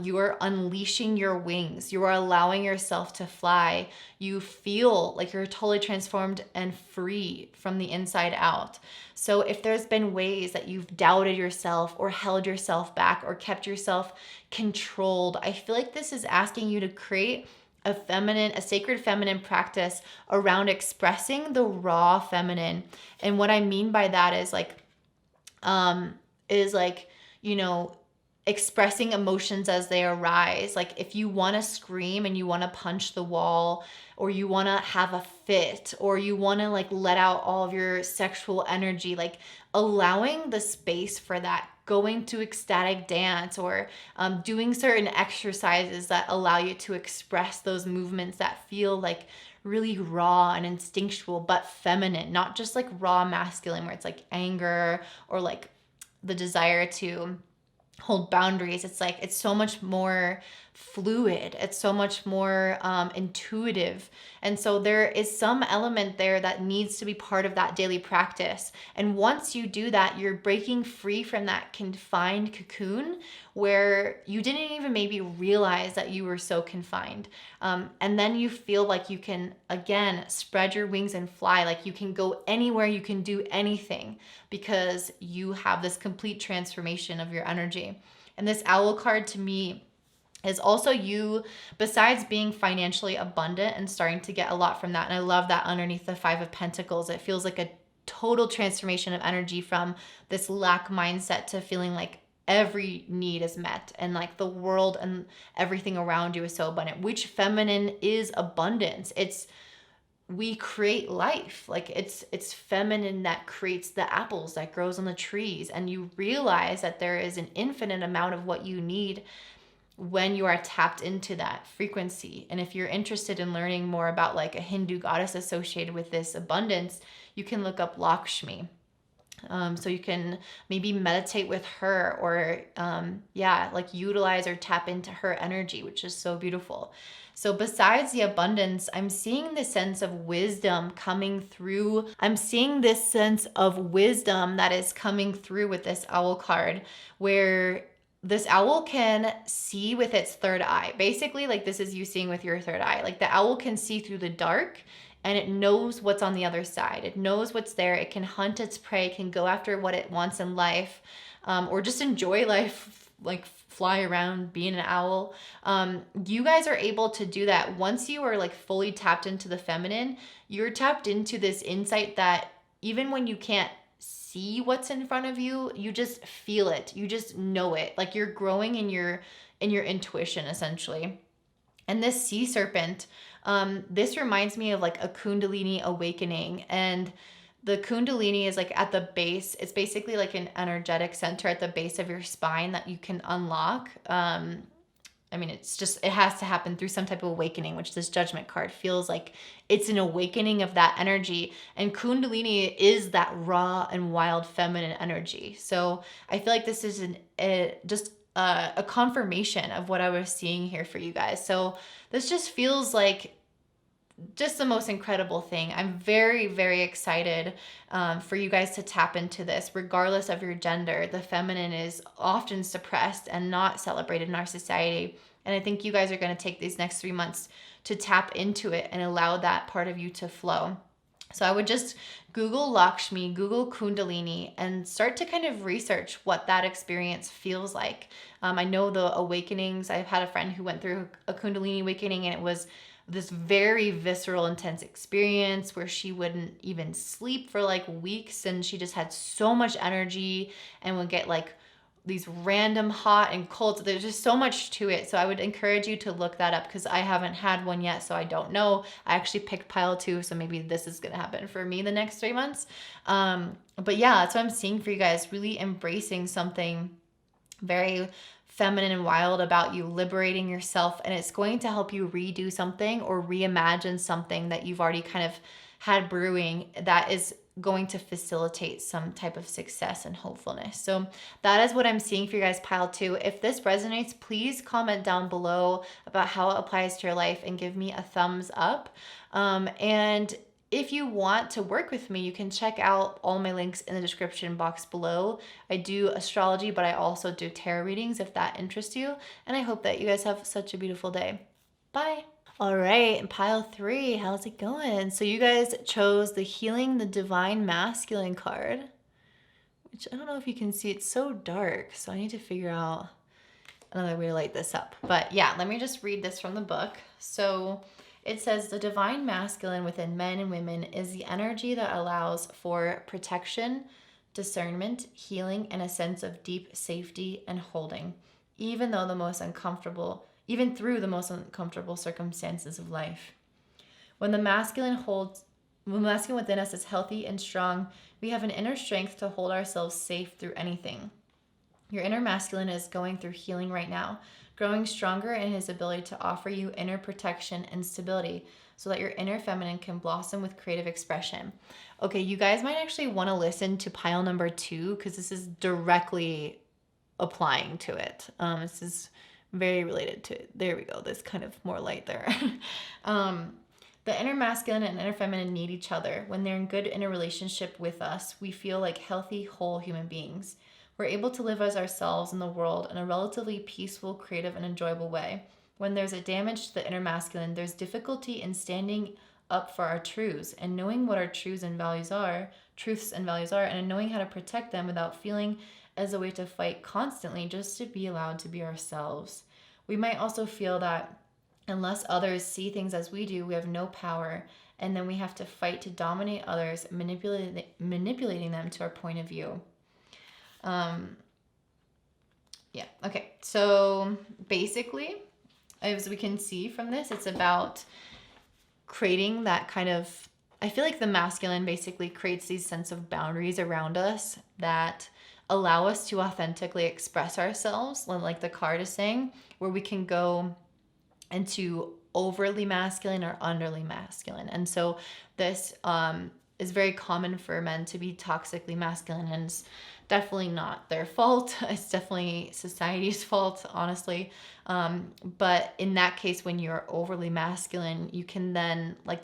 You are unleashing your wings. You are allowing yourself to fly. You feel like you're totally transformed and free from the inside out. So if there's been ways that you've doubted yourself or held yourself back or kept yourself controlled, I feel like this is asking you to create a sacred feminine practice around expressing the raw feminine. And what I mean by that is like, you know, expressing emotions as they arise. Like if you want to scream and you want to punch the wall, or you want to have a fit, or you want to like let out all of your sexual energy, like allowing the space for that, going to ecstatic dance, or doing certain exercises that allow you to express those movements that feel like really raw and instinctual, but feminine, not just like raw masculine where it's like anger or like the desire to hold boundaries. It's like, it's so much more fluid. It's so much more intuitive. And so there is some element there that needs to be part of that daily practice. And once you do that, you're breaking free from that confined cocoon where you didn't even maybe realize that you were so confined. And then you feel like you can, again, spread your wings and fly. Like you can go anywhere, you can do anything because you have this complete transformation of your energy. And this owl card to me is also you, besides being financially abundant and starting to get a lot from that. And I love that underneath the 5 of Pentacles, it feels like a total transformation of energy from this lack mindset to feeling like every need is met and like the world and everything around you is so abundant, which feminine is abundance. We create life. Like it's feminine that creates the apples that grows on the trees. And you realize that there is an infinite amount of what you need when you are tapped into that frequency. And if you're interested in learning more about like a Hindu goddess associated with this abundance, you can look up Lakshmi. So you can maybe meditate with her or like utilize or tap into her energy, which is so beautiful. So besides the abundance, I'm seeing this sense of wisdom coming through. I'm seeing this sense of wisdom that is coming through with this owl card, where this owl can see with its third eye. Basically, like this is you seeing with your third eye. Like the owl can see through the dark and it knows what's on the other side. It knows what's there. It can hunt its prey, it can go after what it wants in life, or just enjoy life, like fly around, being an owl. You guys are able to do that. Once you are like fully tapped into the feminine, you're tapped into this insight that even when you can't see what's in front of you, you just feel it. You just know it. Like you're growing in your intuition essentially. And this sea serpent, this reminds me of like a Kundalini awakening. And the Kundalini is like at the base. It's basically like an energetic center at the base of your spine that you can unlock. I mean, it's just, it has to happen through some type of awakening, which this Judgment card feels like it's an awakening of that energy. And Kundalini is that raw and wild feminine energy. So I feel like this is just a confirmation of what I was seeing here for you guys. So this just feels like just the most incredible thing. I'm very, very excited for you guys to tap into this, regardless of your gender. The feminine is often suppressed and not celebrated in our society. And I think you guys are going to take these next 3 months to tap into it and allow that part of you to flow. So I would just Google Lakshmi, Google Kundalini, and start to kind of research what that experience feels like. I know the awakenings. I've had a friend who went through a Kundalini awakening, and it was this very visceral, intense experience where she wouldn't even sleep for like weeks, and she just had so much energy and would get like these random hot and cold. There's just so much to it. So I would encourage you to look that up because I haven't had one yet, so I don't know. I actually picked pile 2, so maybe this is going to happen for me the next 3 months. But yeah, that's what I'm seeing for you guys, really embracing something very feminine and wild about you, liberating yourself, and it's going to help you redo something or reimagine something that you've already kind of had brewing that is going to facilitate some type of success and hopefulness. So that is what I'm seeing for you guys, pile 2. If this resonates, please comment down below about how it applies to your life and give me a thumbs up. And if you want to work with me, you can check out all my links in the description box below. I do astrology, but I also do tarot readings if that interests you. And I hope that you guys have such a beautiful day. Bye. All right, pile 3, how's it going? So you guys chose the Healing the Divine Masculine card, which I don't know if you can see. It's so dark, so I need to figure out another way to light this up. But yeah, let me just read this from the book. So it says, the divine masculine within men and women is the energy that allows for protection, discernment, healing, and a sense of deep safety and holding, even through the most uncomfortable circumstances of life. When the masculine within us is healthy and strong, we have an inner strength to hold ourselves safe through anything. Your inner masculine is going through healing right now, growing stronger in his ability to offer you inner protection and stability so that your inner feminine can blossom with creative expression. Okay, you guys might actually want to listen to pile number 2 because this is directly applying to it. This is very related to it. There we go. There's kind of more light there. The inner masculine and inner feminine need each other. When they're in good inner relationship with us, we feel like healthy, whole human beings. We're able to live as ourselves in the world in a relatively peaceful, creative, and enjoyable way. When there's a damage to the inner masculine, there's difficulty in standing up for our truths and knowing what our truths and values are, and knowing how to protect them without feeling as a way to fight constantly just to be allowed to be ourselves. We might also feel that unless others see things as we do, we have no power, and then we have to fight to dominate others, manipulating them to our point of view. Yeah, okay. So basically, as we can see from this, it's about creating that kind of, I feel like the masculine basically creates these sense of boundaries around us that allow us to authentically express ourselves, like the card is saying, where we can go into overly masculine or underly masculine. And so this is very common for men to be toxically masculine, and it's definitely not their fault. It's definitely society's fault, honestly. But in that case, when you're overly masculine, you can then, like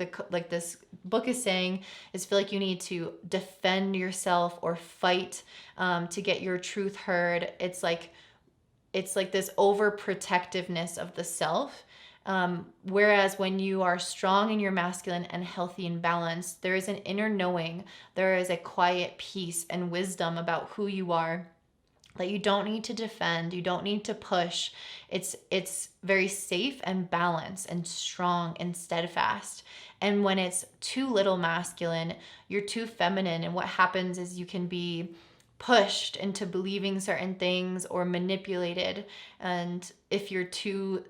this book is saying, is feel like you need to defend yourself or fight to get your truth heard. It's like this overprotectiveness of the self. Whereas when you are strong in your masculine and healthy and balanced, there is an inner knowing, there is a quiet peace and wisdom about who you are that you don't need to defend, you don't need to push. It's very safe and balanced and strong and steadfast. And when it's too little masculine, you're too feminine, and what happens is you can be pushed into believing certain things or manipulated. And if you're too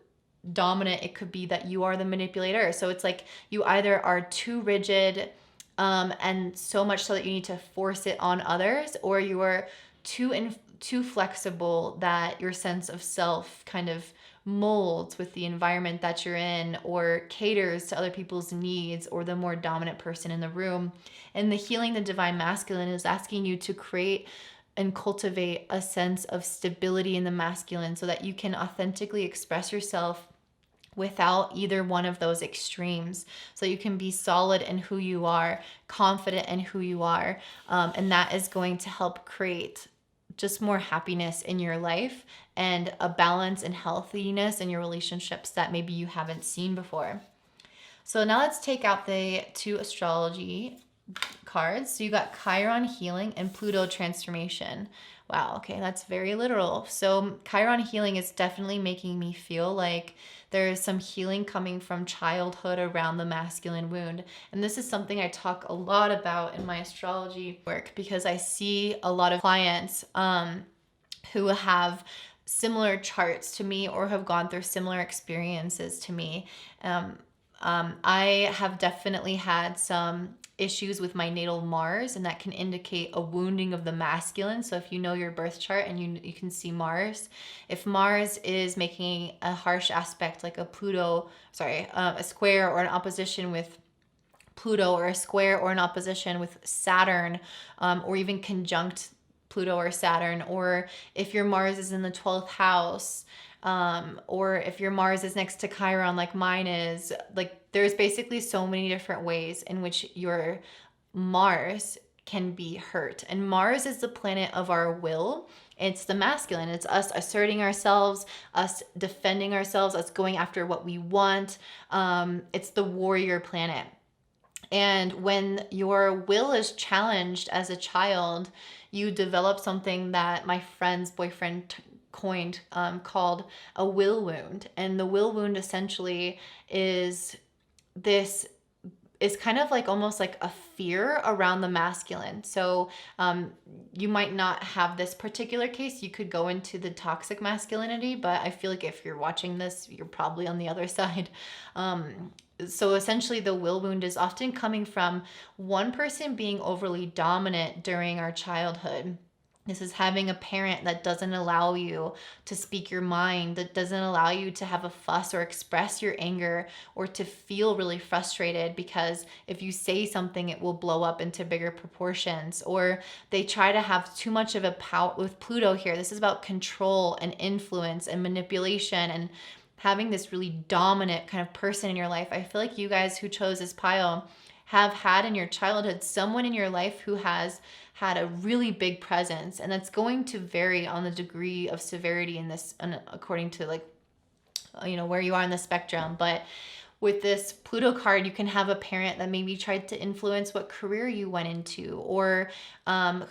dominant, it could be that you are the manipulator. So it's like you either are too rigid and so much so that you need to force it on others, or you are too flexible that your sense of self kind of molds with the environment that you're in or caters to other people's needs or the more dominant person in the room. And the Healing the Divine Masculine is asking you to create and cultivate a sense of stability in the masculine so that you can authentically express yourself without either one of those extremes. So you can be solid in who you are, confident in who you are. And that is going to help create just more happiness in your life and a balance and healthiness in your relationships that maybe you haven't seen before. So now let's take out the 2 astrology cards. So you got Chiron healing and Pluto transformation. Wow, okay, that's very literal. So Chiron healing is definitely making me feel like there is some healing coming from childhood around the masculine wound. And this is something I talk a lot about in my astrology work because I see a lot of clients who have similar charts to me or have gone through similar experiences to me. I have definitely had some issues with my natal Mars, and that can indicate a wounding of the masculine. So if you know your birth chart and you can see Mars, if Mars is making a harsh aspect like a square or an opposition with Pluto, or a square or an opposition with Saturn, or even conjunct Pluto or Saturn, or if your Mars is in the 12th house, or if your Mars is next to Chiron like mine is, like there's basically so many different ways in which your Mars can be hurt. And Mars is the planet of our will. It's the masculine. It's us asserting ourselves, us defending ourselves, us going after what we want. It's the warrior planet. And when your will is challenged as a child, you develop something that my friend's boyfriend coined, called a will wound. And the will wound essentially is this is kind of like almost like a fear around the masculine. So you might not have this particular case. You could go into the toxic masculinity, but I feel like if you're watching this, you're probably on the other side. So essentially the will wound is often coming from one person being overly dominant during our childhood. This is having a parent that doesn't allow you to speak your mind, that doesn't allow you to have a fuss or express your anger or to feel really frustrated, because if you say something, it will blow up into bigger proportions. Or they try to have too much of a power. With Pluto here, this is about control and influence and manipulation and having this really dominant kind of person in your life. I feel like you guys who chose this pile have had in your childhood someone in your life who has had a really big presence, and that's going to vary on the degree of severity in this, according to like, you know, where you are in the spectrum. But with this Pluto card, you can have a parent that maybe tried to influence what career you went into, or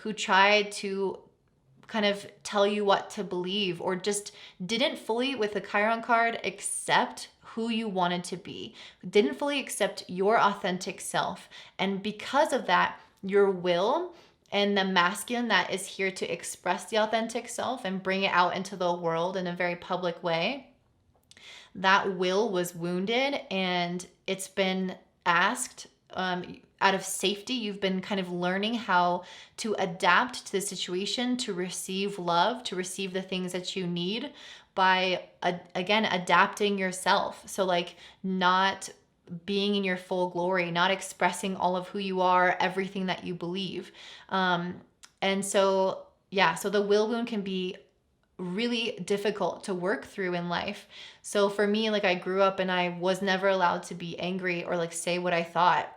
who tried to kind of tell you what to believe, or just didn't fully, with the Chiron card, accept who you wanted to be, didn't fully accept your authentic self. And because of that, your will and the masculine that is here to express the authentic self and bring it out into the world in a very public way, that will was wounded, and it's been asked, out of safety, you've been kind of learning how to adapt to the situation, to receive love, to receive the things that you need by, again, adapting yourself. So like not being in your full glory, not expressing all of who you are, everything that you believe. And so, yeah, so the will wound can be really difficult to work through in life. So for me, like I grew up and I was never allowed to be angry or like say what I thought.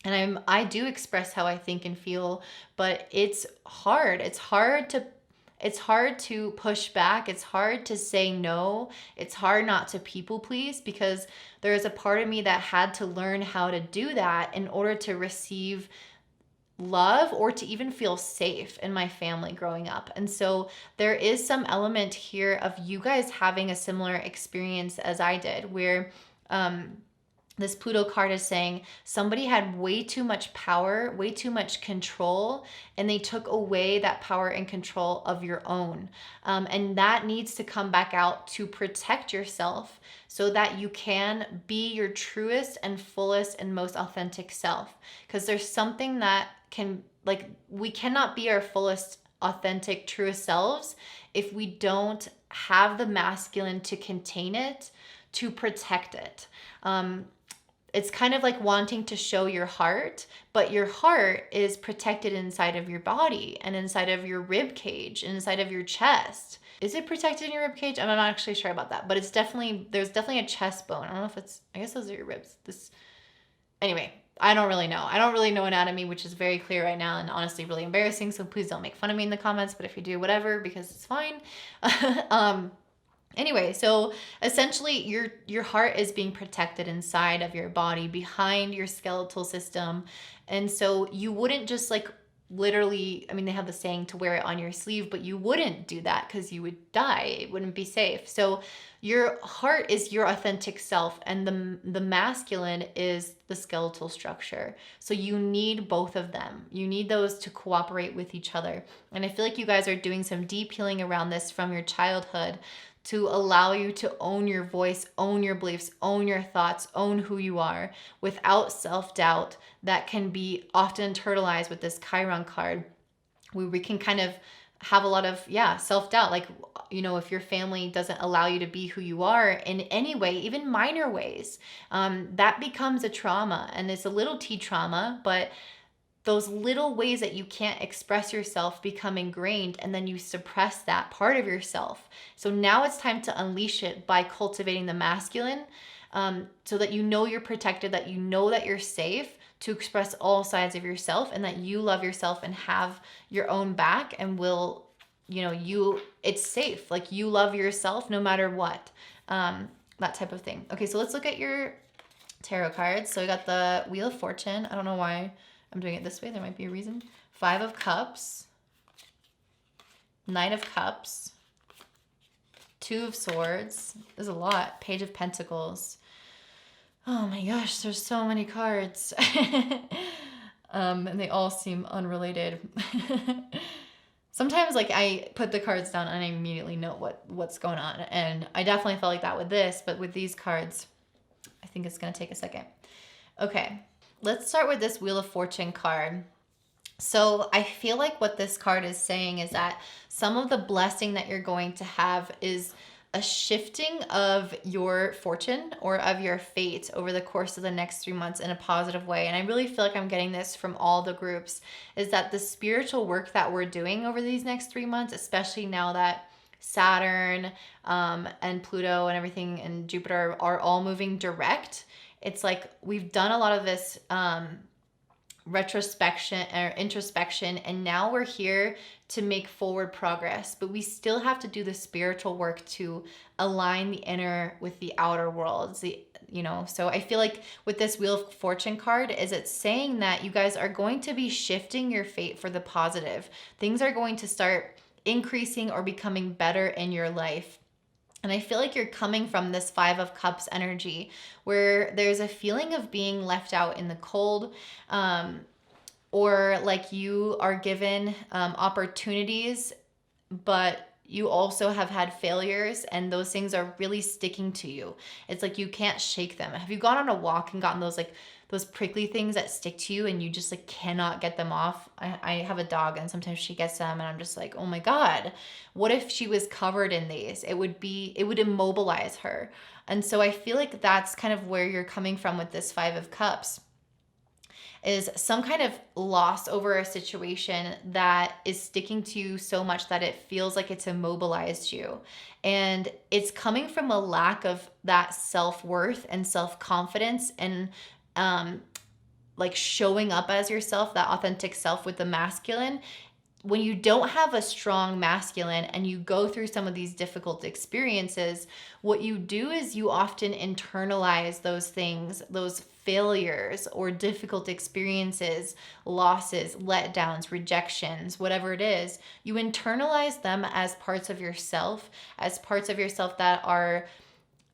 And I do express how I think and feel, but it's hard. It's hard to push back. It's hard to say no. It's hard not to people please, because there is a part of me that had to learn how to do that in order to receive love or to even feel safe in my family growing up. And so there is some element here of you guys having a similar experience as I did, where this Pluto card is saying somebody had way too much power, way too much control, and they took away that power and control of your own. And that needs to come back out to protect yourself so that you can be your truest and fullest and most authentic self. Because there's something that can, like, we cannot be our fullest, authentic, truest selves if we don't have the masculine to contain it, to protect it. It's kind of like wanting to show your heart, but your heart is protected inside of your body and inside of your rib cage and inside of your chest. Is it protected in your rib cage? I'm not actually sure about that, but there's definitely a chest bone. I don't know if I guess those are your ribs. Anyway, I don't really know. I don't really know anatomy, which is very clear right now and honestly really embarrassing. So please don't make fun of me in the comments, but if you do, whatever, because it's fine. Anyway, so essentially your heart is being protected inside of your body, behind your skeletal system. And so you wouldn't just like literally, I mean, they have the saying to wear it on your sleeve, but you wouldn't do that because you would die. It wouldn't be safe. So your heart is your authentic self, and the masculine is the skeletal structure. So you need both of them. You need those to cooperate with each other. And I feel like you guys are doing some deep healing around this from your childhood, to allow you to own your voice, own your beliefs, own your thoughts, own who you are without self-doubt that can be often internalized with this Chiron card, where we can kind of have a lot of, self-doubt. Like, you know, if your family doesn't allow you to be who you are in any way, even minor ways, that becomes a trauma. And it's a little T trauma, but those little ways that you can't express yourself become ingrained, and then you suppress that part of yourself. So now it's time to unleash it by cultivating the masculine, so that you know you're protected, that you know that you're safe to express all sides of yourself, and that you love yourself and have your own back, and will, it's safe. Like, you love yourself no matter what, that type of thing. Okay, so let's look at your tarot cards. So we got the Wheel of Fortune. I don't know why I'm doing it this way. There might be a reason. 5 of Cups, Knight of Cups, 2 of Swords. There's a lot. Page of Pentacles. Oh my gosh, there's so many cards. And they all seem unrelated. Sometimes, like, I put the cards down and I immediately know what's going on. And I definitely felt like that with this, but with these cards, I think it's going to take a second. Okay, let's start with this Wheel of Fortune card. So I feel like what this card is saying is that some of the blessing that you're going to have is a shifting of your fortune or of your fate over the course of the next 3 months in a positive way. And I really feel like I'm getting this from all the groups, is that the spiritual work that we're doing over these next 3 months, especially now that Saturn and Pluto and everything and Jupiter are all moving direct, it's like we've done a lot of this retrospection or introspection, and now we're here to make forward progress, but we still have to do the spiritual work to align the inner with the outer worlds. So I feel like with this Wheel of Fortune card, is it's saying that you guys are going to be shifting your fate for the positive. Things are going to start increasing or becoming better in your life. And I feel like you're coming from this 5 of Cups energy where there's a feeling of being left out in the cold, or like you are given opportunities, but you also have had failures, and those things are really sticking to you. It's like you can't shake them. Have you gone on a walk and gotten those prickly things that stick to you and you just like cannot get them off? I have a dog, and sometimes she gets them and I'm just like, oh my God, what if she was covered in these? It would immobilize her. And so I feel like that's kind of where you're coming from with this 5 of Cups, is some kind of loss over a situation that is sticking to you so much that it feels like it's immobilized you. And it's coming from a lack of that self-worth and self-confidence, and like showing up as yourself, that authentic self with the masculine. When you don't have a strong masculine and you go through some of these difficult experiences, what you do is you often internalize those things, those failures or difficult experiences, losses, letdowns, rejections, whatever it is. You internalize them as parts of yourself that are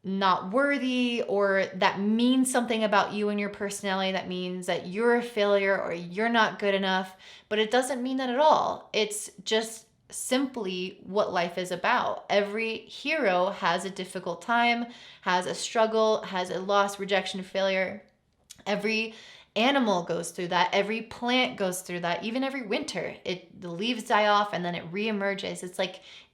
not worthy, or that means something about you and your personality, that means that you're a failure or you're not good enough. But it doesn't mean that at all. It's just simply what life is about. Every hero has a difficult time, has a struggle, has a loss, rejection, failure. Every animal goes through that. Every plant goes through that. Even every winter, the leaves die off and then it reemerges.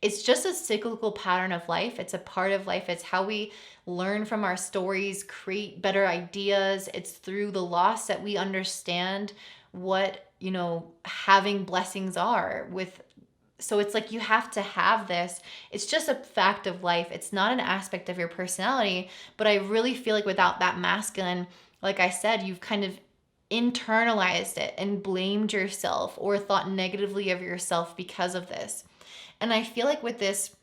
It's just a cyclical pattern of life. It's a part of life. It's how we learn from our stories, create better ideas. It's through the loss that we understand what, having blessings are with. So it's like you have to have this. It's just a fact of life. It's not an aspect of your personality. But I really feel like without that masculine, like I said, you've kind of internalized it and blamed yourself or thought negatively of yourself because of this. And I feel like with this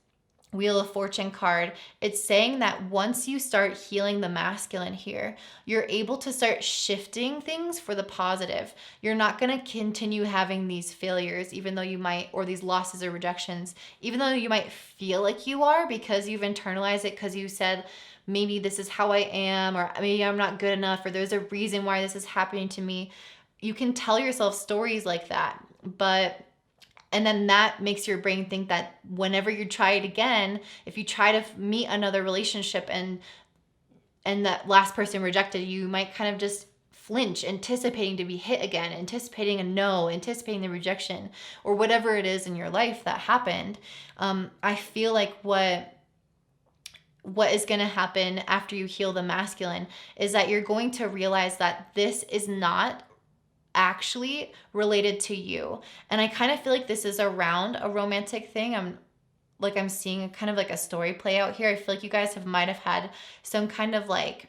Wheel of Fortune card, it's saying that once you start healing the masculine here, you're able to start shifting things for the positive. You're not going to continue having these failures, even though you might, or these losses or rejections, even though you might feel like you are, because you've internalized it, because you said, maybe this is how I am, or maybe I'm not good enough, or there's a reason why this is happening to me. You can tell yourself stories like that, and then that makes your brain think that whenever you try it again, if you try to meet another relationship and that last person rejected you, you might kind of just flinch, anticipating to be hit again, anticipating a no, anticipating the rejection, or whatever it is in your life that happened. I feel like what is going to happen after you heal the masculine is that you're going to realize that this is not actually related to you. And I kind of feel like this is around a romantic thing. I'm seeing kind of like a story play out here. I feel like you guys might have had some kind of like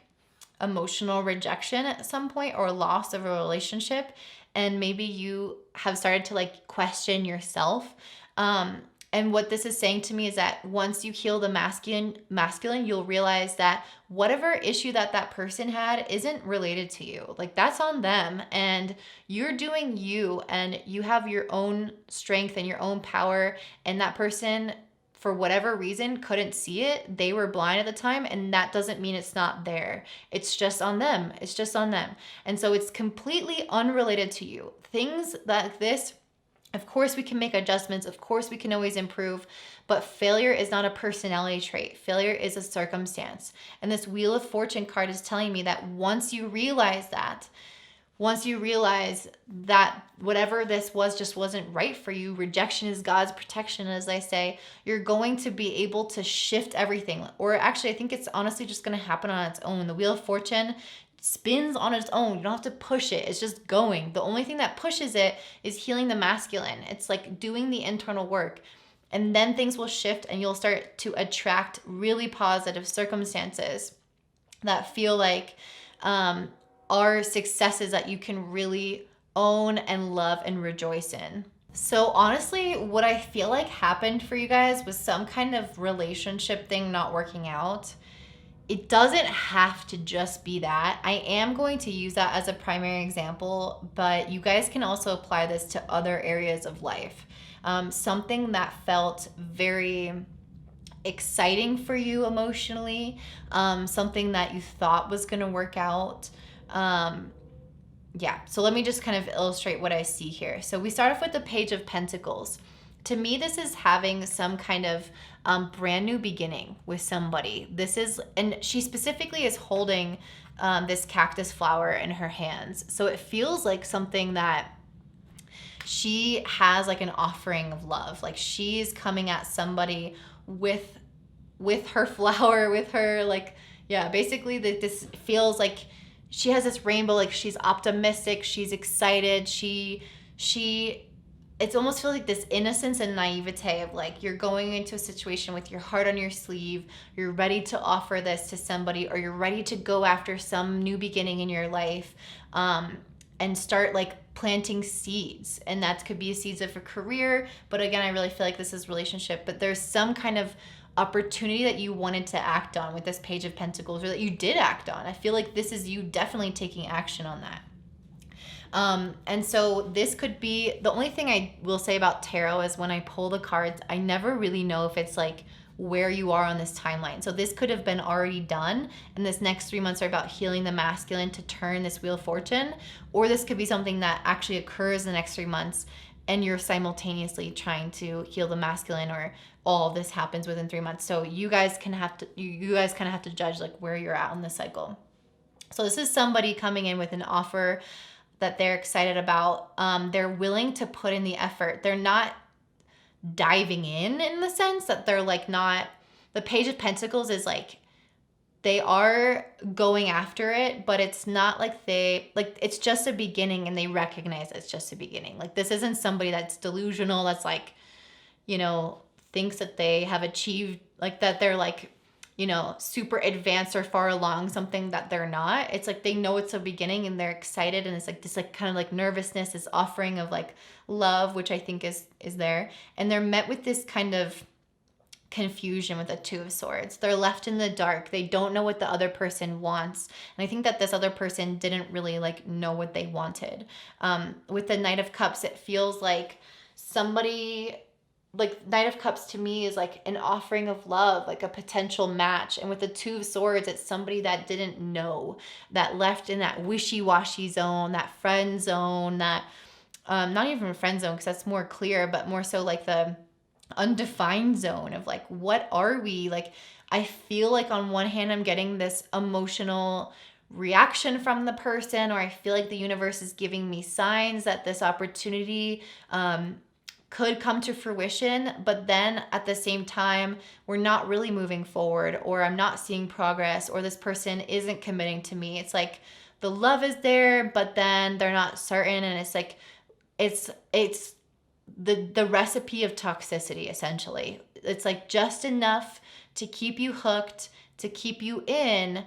emotional rejection at some point or loss of a relationship, and maybe you have started to like question yourself. And what this is saying to me is that once you heal the masculine, you'll realize that whatever issue that person had isn't related to you. Like, that's on them, and you're doing you, and you have your own strength and your own power, and that person, for whatever reason, couldn't see it. They were blind at the time, and that doesn't mean it's not there. It's just on them. It's just on them. And so it's completely unrelated to you. Things like this, of course we can make adjustments. Of course we can always improve, but failure is not a personality trait. Failure is a circumstance. And this Wheel of Fortune card is telling me that once you realize that whatever this was just wasn't right for you, rejection is God's protection, as I say, you're going to be able to shift everything. Or actually, I think it's honestly just going to happen on its own. The Wheel of Fortune spins on its own. You don't have to push it. It's just going. The only thing that pushes it is healing the masculine. It's like doing the internal work. And then things will shift, and you'll start to attract really positive circumstances that feel like are successes that you can really own and love and rejoice in. So honestly, what I feel like happened for you guys was some kind of relationship thing not working out. It doesn't have to just be that. I am going to use that as a primary example, but you guys can also apply this to other areas of life. Something that felt very exciting for you emotionally, something that you thought was going to work out. So let me just kind of illustrate what I see here. So we start off with the Page of Pentacles. To me, this is having some kind of brand new beginning with somebody. And she specifically is holding this cactus flower in her hands. So it feels like something that she has like an offering of love. Like, she's coming at somebody with her flower, with her basically this feels like she has this rainbow, like she's optimistic, she's excited, it almost feels like this innocence and naivete of like, you're going into a situation with your heart on your sleeve, you're ready to offer this to somebody, or you're ready to go after some new beginning in your life, and start like planting seeds. And that could be seeds of a career, but again, I really feel like this is relationship, but there's some kind of opportunity that you wanted to act on with this Page of Pentacles, or that you did act on. I feel like this is you definitely taking action on that. And so this could be, the only thing I will say about tarot is when I pull the cards, I never really know if it's like where you are on this timeline. So this could have been already done, and this next 3 months are about healing the masculine to turn this Wheel of Fortune, or this could be something that actually occurs in the next 3 months and you're simultaneously trying to heal the masculine, or all of this happens within 3 months. So you guys kind of have to judge like where you're at on the cycle. So this is somebody coming in with an offer that they're excited about. They're willing to put in the effort. They're not diving in the sense that they're like not, the Page of Pentacles is like, they are going after it, but it's not like it's just a beginning, and they recognize it's just a beginning. Like, this isn't somebody that's delusional, that's like, thinks that they have achieved, like that they're like, super advanced or far along something that they're not. It's like they know it's a beginning, and they're excited, and it's like this like kind of like nervousness, this offering of like love, which I think is there. And they're met with this kind of confusion with the Two of Swords. They're left in the dark. They don't know what the other person wants. And I think that this other person didn't really like know what they wanted. With the Knight of Cups, it feels like somebody, like Knight of Cups to me is like an offering of love, like a potential match. And with the Two of Swords, it's somebody that didn't know, that left in that wishy-washy zone, that friend zone, that not even friend zone because that's more clear, but more so like the undefined zone of like, what are we? Like, I feel like on one hand, I'm getting this emotional reaction from the person, or I feel like the universe is giving me signs that this opportunity could come to fruition, but then at the same time, we're not really moving forward, or I'm not seeing progress, or this person isn't committing to me. It's like the love is there, but then they're not certain, and it's like it's the recipe of toxicity, essentially. It's like just enough to keep you hooked, to keep you in,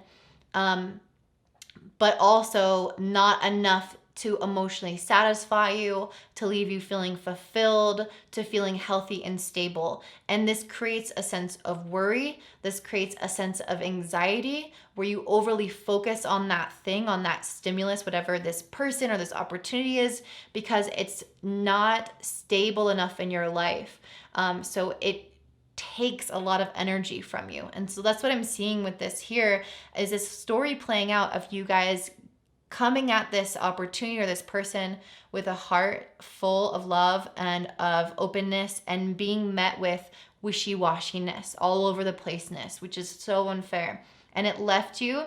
but also not enough to emotionally satisfy you, to leave you feeling fulfilled, to feeling healthy and stable. And this creates a sense of worry. This creates a sense of anxiety where you overly focus on that thing, on that stimulus, whatever this person or this opportunity is, because it's not stable enough in your life. So it takes a lot of energy from you. And so that's what I'm seeing with this here, is this story playing out of you guys coming at this opportunity or this person with a heart full of love and of openness, and being met with wishy-washiness, all over the placeness, which is so unfair. And it left you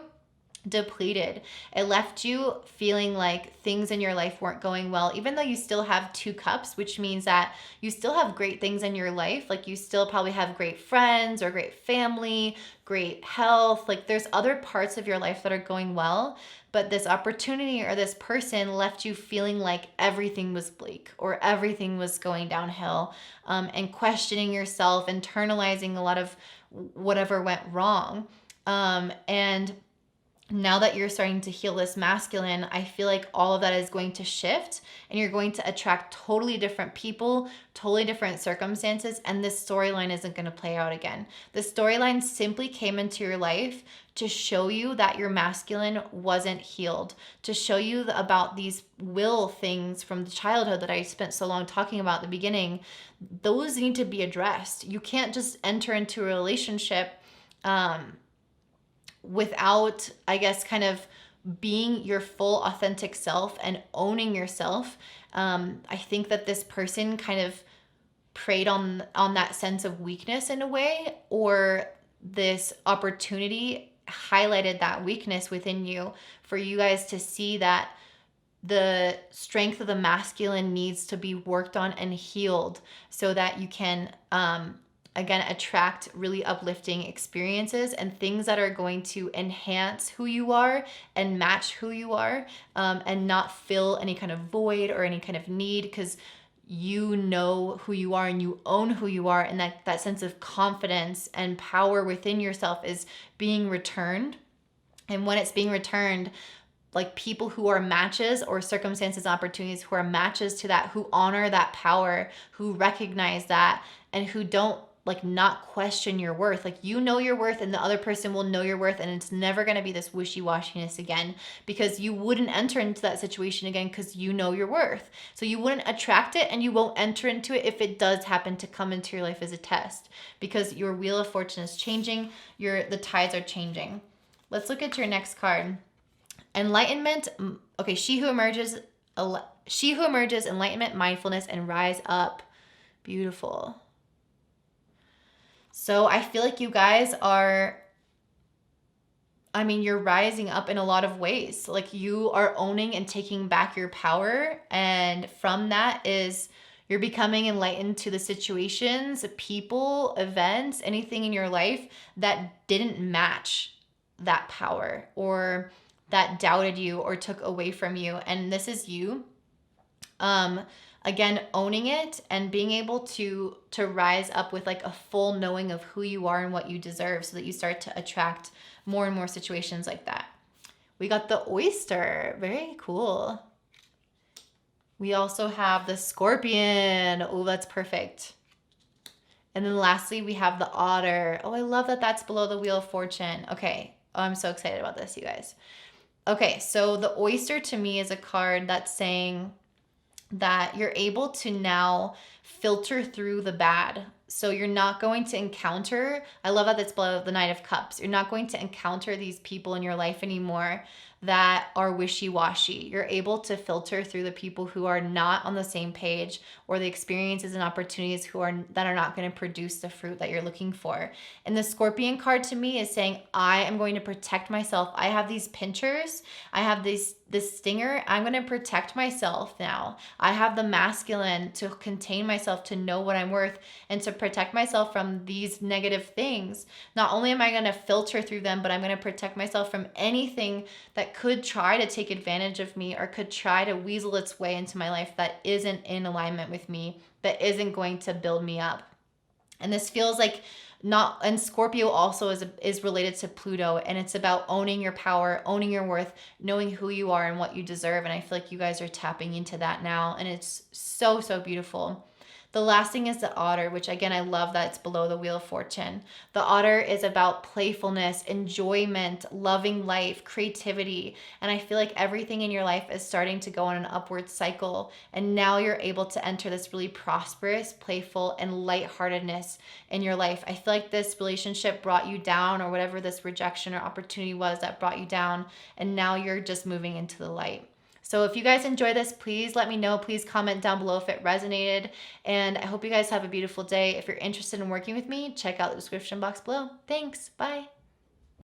depleted. It left you feeling like things in your life weren't going well, even though you still have 2 cups, which means that you still have great things in your life. Like you still probably have great friends or great family, great health. Like there's other parts of your life that are going well, but this opportunity or this person left you feeling like everything was bleak or everything was going downhill, and questioning yourself, internalizing a lot of whatever went wrong. And now that you're starting to heal this masculine, I feel like all of that is going to shift, and you're going to attract totally different people, totally different circumstances, and this storyline isn't going to play out again. The storyline simply came into your life to show you that your masculine wasn't healed, to show you about these will things from the childhood that I spent so long talking about at the beginning. Those need to be addressed. You can't just enter into a relationship without, I guess, kind of being your full authentic self and owning yourself. I think that this person kind of preyed on that sense of weakness in a way, or this opportunity highlighted that weakness within you for you guys to see that the strength of the masculine needs to be worked on and healed, so that you can again, attract really uplifting experiences and things that are going to enhance who you are and match who you are, and not fill any kind of void or any kind of need, because you know who you are and you own who you are, and that sense of confidence and power within yourself is being returned. And when it's being returned, like people who are matches, or circumstances, opportunities who are matches to that, who honor that power, who recognize that, and who don't like not question your worth. Like you know your worth, and the other person will know your worth, and it's never going to be this wishy-washiness again, because you wouldn't enter into that situation again because you know your worth. So you wouldn't attract it, and you won't enter into it if it does happen to come into your life as a test, because your wheel of fortune is changing, the tides are changing. Let's look at your next card. Enlightenment. Okay, she who emerges, enlightenment, mindfulness, and rise up. Beautiful. So I feel like you guys are, you're rising up in a lot of ways. Like you are owning and taking back your power. And from that is you're becoming enlightened to the situations, people, events, anything in your life that didn't match that power, or that doubted you or took away from you. And this is you. Again, owning it and being able to rise up with like a full knowing of who you are and what you deserve, so that you start to attract more and more situations like that. We got the oyster. Very cool. We also have the scorpion. Oh, that's perfect. And then lastly, we have the otter. Oh, I love that that's below the wheel of fortune. Okay. Oh, I'm so excited about this, you guys. Okay, so the oyster to me is a card that's saying that you're able to now filter through the bad. So you're not going to encounter, I love that it's below the Knight of Cups. You're not going to encounter these people in your life anymore that are wishy-washy. You're able to filter through the people who are not on the same page, or the experiences and opportunities that are not going to produce the fruit that you're looking for. And the Scorpion card to me is saying, I am going to protect myself. I have these pinchers. I have these this stinger, I'm going to protect myself now. I have the masculine to contain myself, to know what I'm worth, and to protect myself from these negative things. Not only am I going to filter through them, but I'm going to protect myself from anything that could try to take advantage of me or could try to weasel its way into my life that isn't in alignment with me, that isn't going to build me up. And this feels like not, and Scorpio also is related to Pluto, and it's about owning your power, owning your worth, knowing who you are and what you deserve. And I feel like you guys are tapping into that now, and it's so, so beautiful. The last thing is the otter, which again, I love that it's below the Wheel of Fortune. The otter is about playfulness, enjoyment, loving life, creativity. And I feel like everything in your life is starting to go on an upward cycle. And now you're able to enter this really prosperous, playful, and lightheartedness in your life. I feel like this relationship brought you down, or whatever this rejection or opportunity was that brought you down. And now you're just moving into the light. So if you guys enjoy this, please let me know. Please comment down below if it resonated. And I hope you guys have a beautiful day. If you're interested in working with me, check out the description box below. Thanks. Bye.